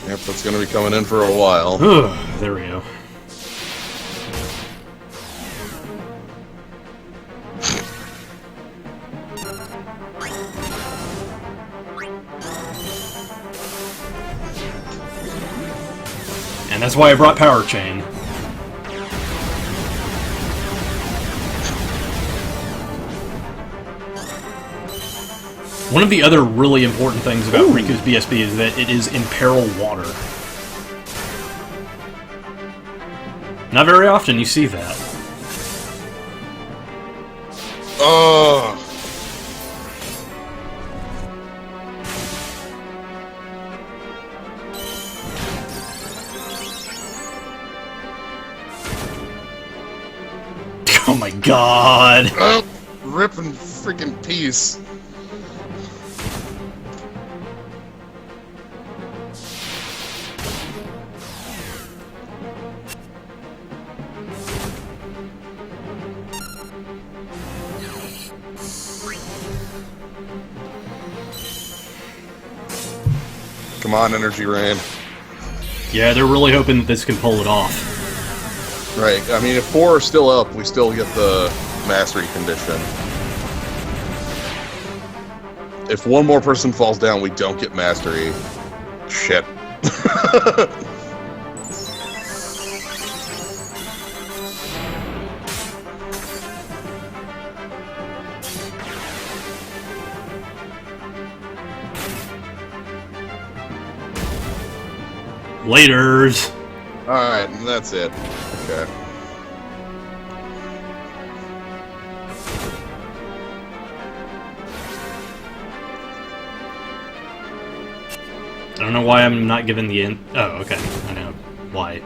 Speaker 1: Yep, that's gonna be coming in for a while.
Speaker 2: There we go. And that's why I brought Power Chain. One of the other really important things about Riku's BSB is that it is in peril water. Not very often you see that.
Speaker 1: Ugh.
Speaker 2: Oh my god!
Speaker 1: Oh, ripping freaking piece. Come on, Energy Rain.
Speaker 2: Yeah, they're really hoping that this can pull it off.
Speaker 1: Right, I mean, if 4 are still up, we still get the Mastery condition. If one more person falls down, we don't get Mastery. Shit.
Speaker 2: Laters!
Speaker 1: Alright, that's it. Okay.
Speaker 2: I don't know why I'm not given the oh, okay. I know. Why.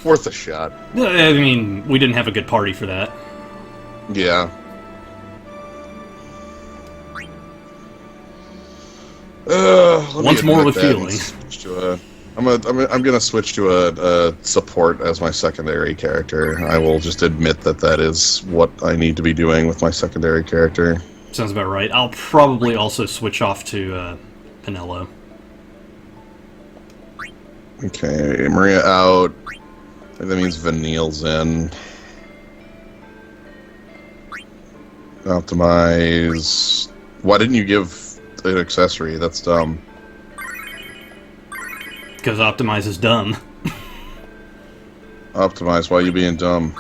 Speaker 1: Worth a shot.
Speaker 2: I mean, we didn't have a good party for that.
Speaker 1: Yeah.
Speaker 2: Once more with feelings.
Speaker 1: I'm gonna switch to a support as my secondary character. I will just admit that that is what I need to be doing with my secondary character.
Speaker 2: Sounds about right. I'll probably also switch off to Pinello.
Speaker 1: Okay, Maria out. I think that means Vanille's in. Optimize. Why didn't you give an accessory? That's dumb.
Speaker 2: Because Optimize is dumb.
Speaker 1: Optimize, why are you being dumb?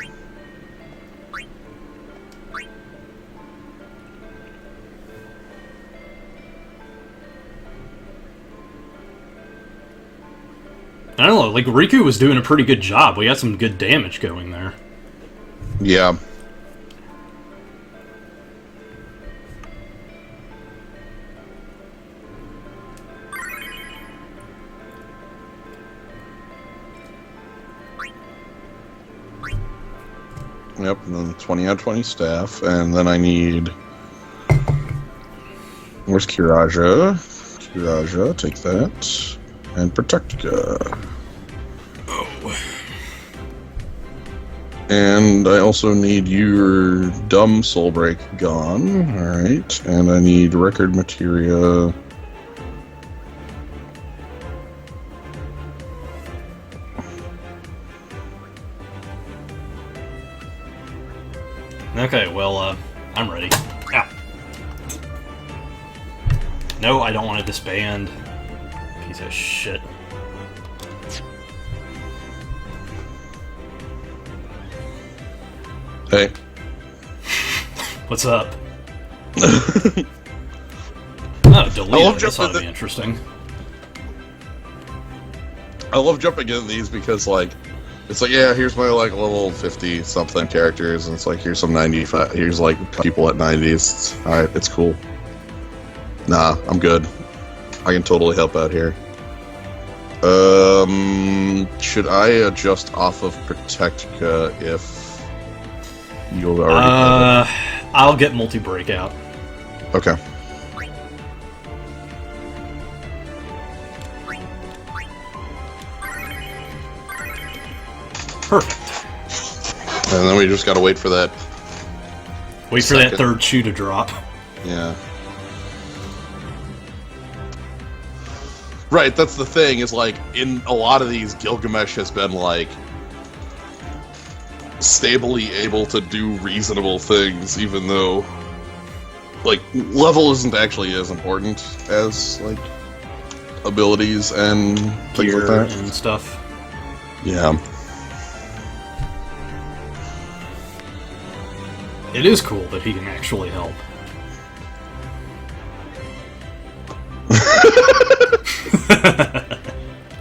Speaker 2: I don't know, like, Riku was doing a pretty good job. We had some good damage going there.
Speaker 1: Yeah. Yep, and then 20 out of 20 staff, and then I need... Where's Kiraja? Kiraja, take that. And Protectica.
Speaker 2: Oh.
Speaker 1: And I also need your dumb soul break gone. Alright, and I need record materia.
Speaker 2: Okay, well, I'm ready. Ow. No, I don't want to disband. Piece of shit.
Speaker 1: Hey.
Speaker 2: What's up? Oh, delete it. This ought to be interesting.
Speaker 1: I love jumping into these because, like, it's like, yeah, here's my, like, level 50-something characters, and it's like, here's some 95, here's, like, people at 90s. Alright, it's cool. Nah, I'm good. I can totally help out here. Should I adjust off of Protectica if you've already have it?
Speaker 2: I'll get multi-breakout.
Speaker 1: Okay.
Speaker 2: Perfect.
Speaker 1: And then we just gotta wait for that.
Speaker 2: Wait for that third shoe to drop.
Speaker 1: Yeah. Right, that's the thing, is like, in a lot of these, Gilgamesh has been, like, stably able to do reasonable things, even though, like, level isn't actually as important as, like, abilities and things like that.
Speaker 2: And stuff.
Speaker 1: Yeah.
Speaker 2: It is cool that he can actually help.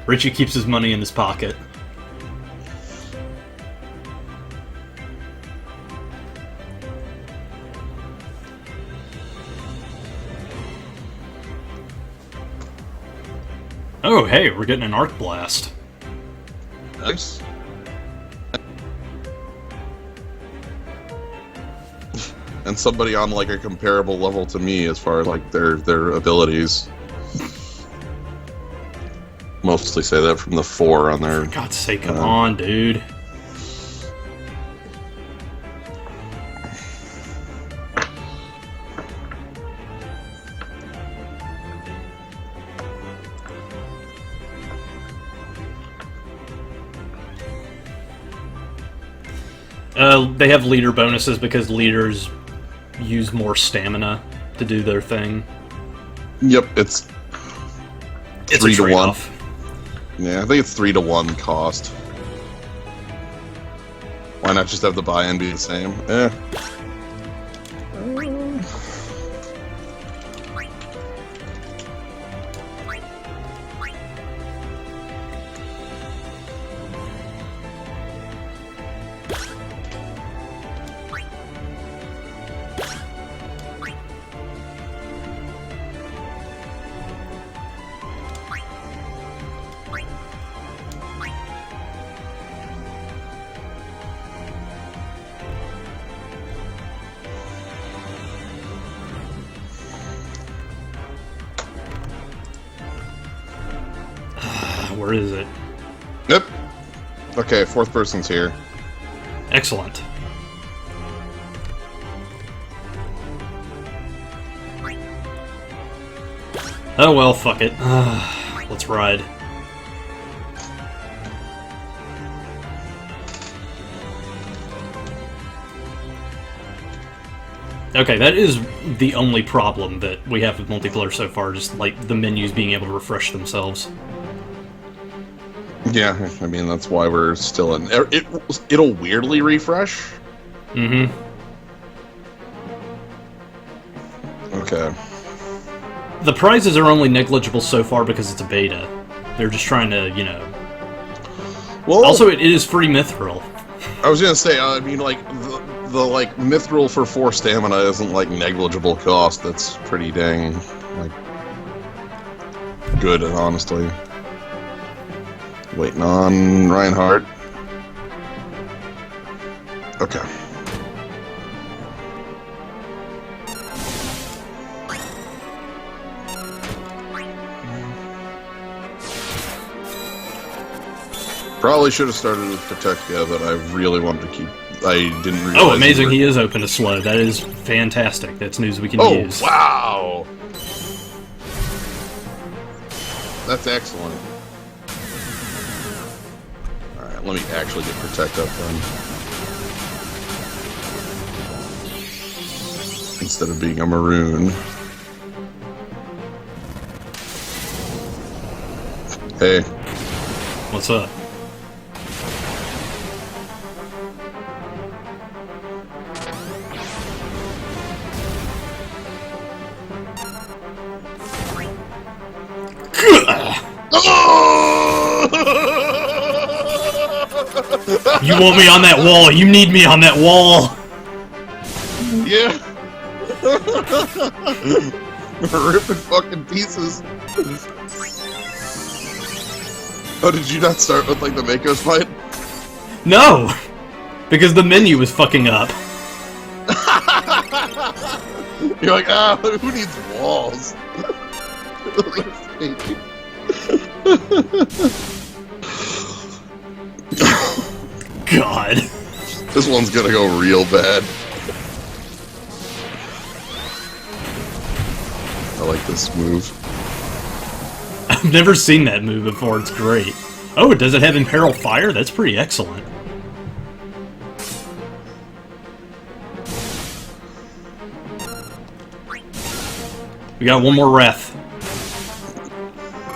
Speaker 2: Richie keeps his money in his pocket. Oh, hey, we're getting an arc blast.
Speaker 1: Nice. And somebody on, like, a comparable level to me as far as, like, their abilities. Mostly say that from the 4 on their...
Speaker 2: For God's sake, come on, dude. They have leader bonuses because leaders use more stamina to do their thing.
Speaker 1: Yep, it's 3 to 1. Yeah, I think it's 3 to 1 cost. Why not just have the buy-in be the same?
Speaker 2: Where is it?
Speaker 1: Yep. Okay, 4th person's here.
Speaker 2: Excellent. Oh well, fuck it. Let's ride. Okay, that is the only problem that we have with multiplayer so far, just like the menus being able to refresh themselves.
Speaker 1: Yeah, I mean, that's why we're still in... It'll weirdly refresh.
Speaker 2: Mm-hmm.
Speaker 1: Okay.
Speaker 2: The prizes are only negligible so far because it's a beta. They're just trying to, you know...
Speaker 1: Well,
Speaker 2: also, it is free mithril.
Speaker 1: I was gonna say, I mean, like, the like, mithril for 4 stamina isn't, like, negligible cost. That's pretty dang, like, good, honestly. Waiting on Reinhardt. Okay. Probably should have started with Protectica, but I really wanted to keep... I didn't realize...
Speaker 2: Oh, amazing, he is open to slow. That is fantastic. That's news we can use.
Speaker 1: Oh, wow! That's excellent. Alright, let me actually get Protect up then. instead of being a maroon. Hey.
Speaker 2: What's up? You want me on that wall? You need me on that wall!
Speaker 1: Yeah. Ripping fucking pieces. Oh, did you not start with, like, the Makos fight?
Speaker 2: No! Because the menu was fucking up.
Speaker 1: You're like, ah, who needs walls?
Speaker 2: God.
Speaker 1: This one's gonna go real bad. I like this move.
Speaker 2: I've never seen that move before, it's great. Oh, does it have Imperil Fire? That's pretty excellent. We got one more Wrath.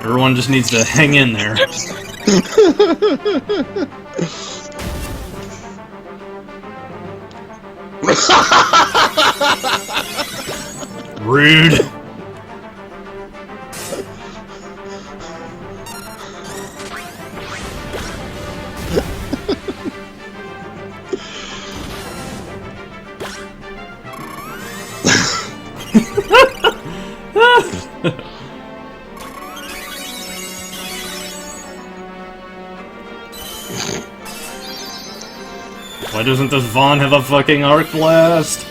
Speaker 2: Everyone just needs to hang in there. Rude. Why doesn't this Vaughn have a fucking Arc Blast?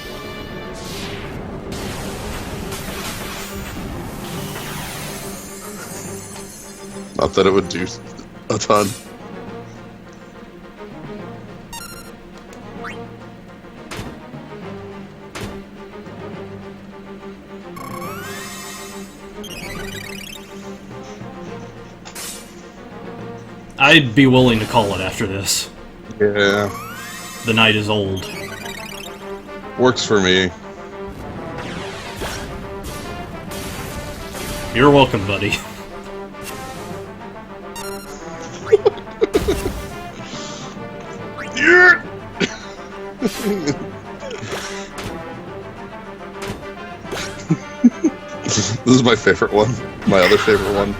Speaker 1: Not that it would do a ton.
Speaker 2: I'd be willing to call it after this.
Speaker 1: Yeah.
Speaker 2: The night is old.
Speaker 1: Works for me.
Speaker 2: You're welcome, buddy.
Speaker 1: This is my favorite one. My other favorite one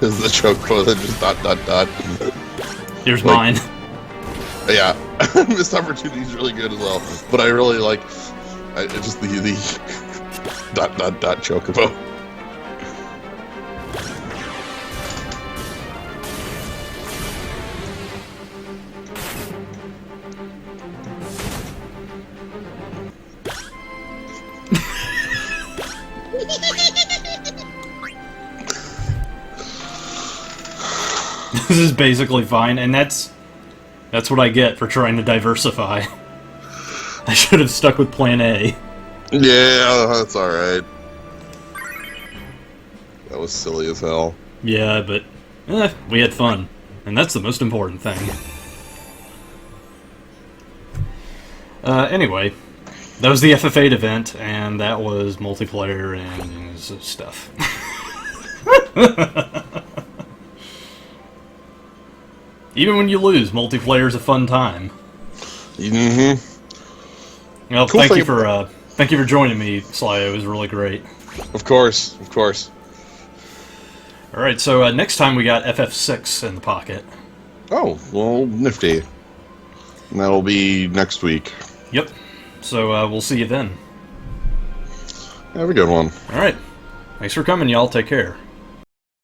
Speaker 1: is the chokepo that just dot.
Speaker 2: Here's
Speaker 1: like,
Speaker 2: mine.
Speaker 1: Yeah, missed opportunity is really good as well. But I really like just the dot chocobo.
Speaker 2: This is basically fine, and that's what I get for trying to diversify. I should have stuck with Plan A.
Speaker 1: Yeah, that's alright. That was silly as hell.
Speaker 2: Yeah, but we had fun, and that's the most important thing. Anyway, that was the FF8 event, and that was multiplayer and stuff. Even when you lose, multiplayer's a fun time.
Speaker 1: Mm-hmm.
Speaker 2: Well,
Speaker 1: Cool
Speaker 2: thank you for joining me, Sly. It was really great.
Speaker 1: Of course.
Speaker 2: All right, so next time we got FF6 in the pocket.
Speaker 1: Oh, well, nifty. And that'll be next week.
Speaker 2: Yep. So we'll see you then.
Speaker 1: Have a good one.
Speaker 2: All right. Thanks for coming, y'all. Take care.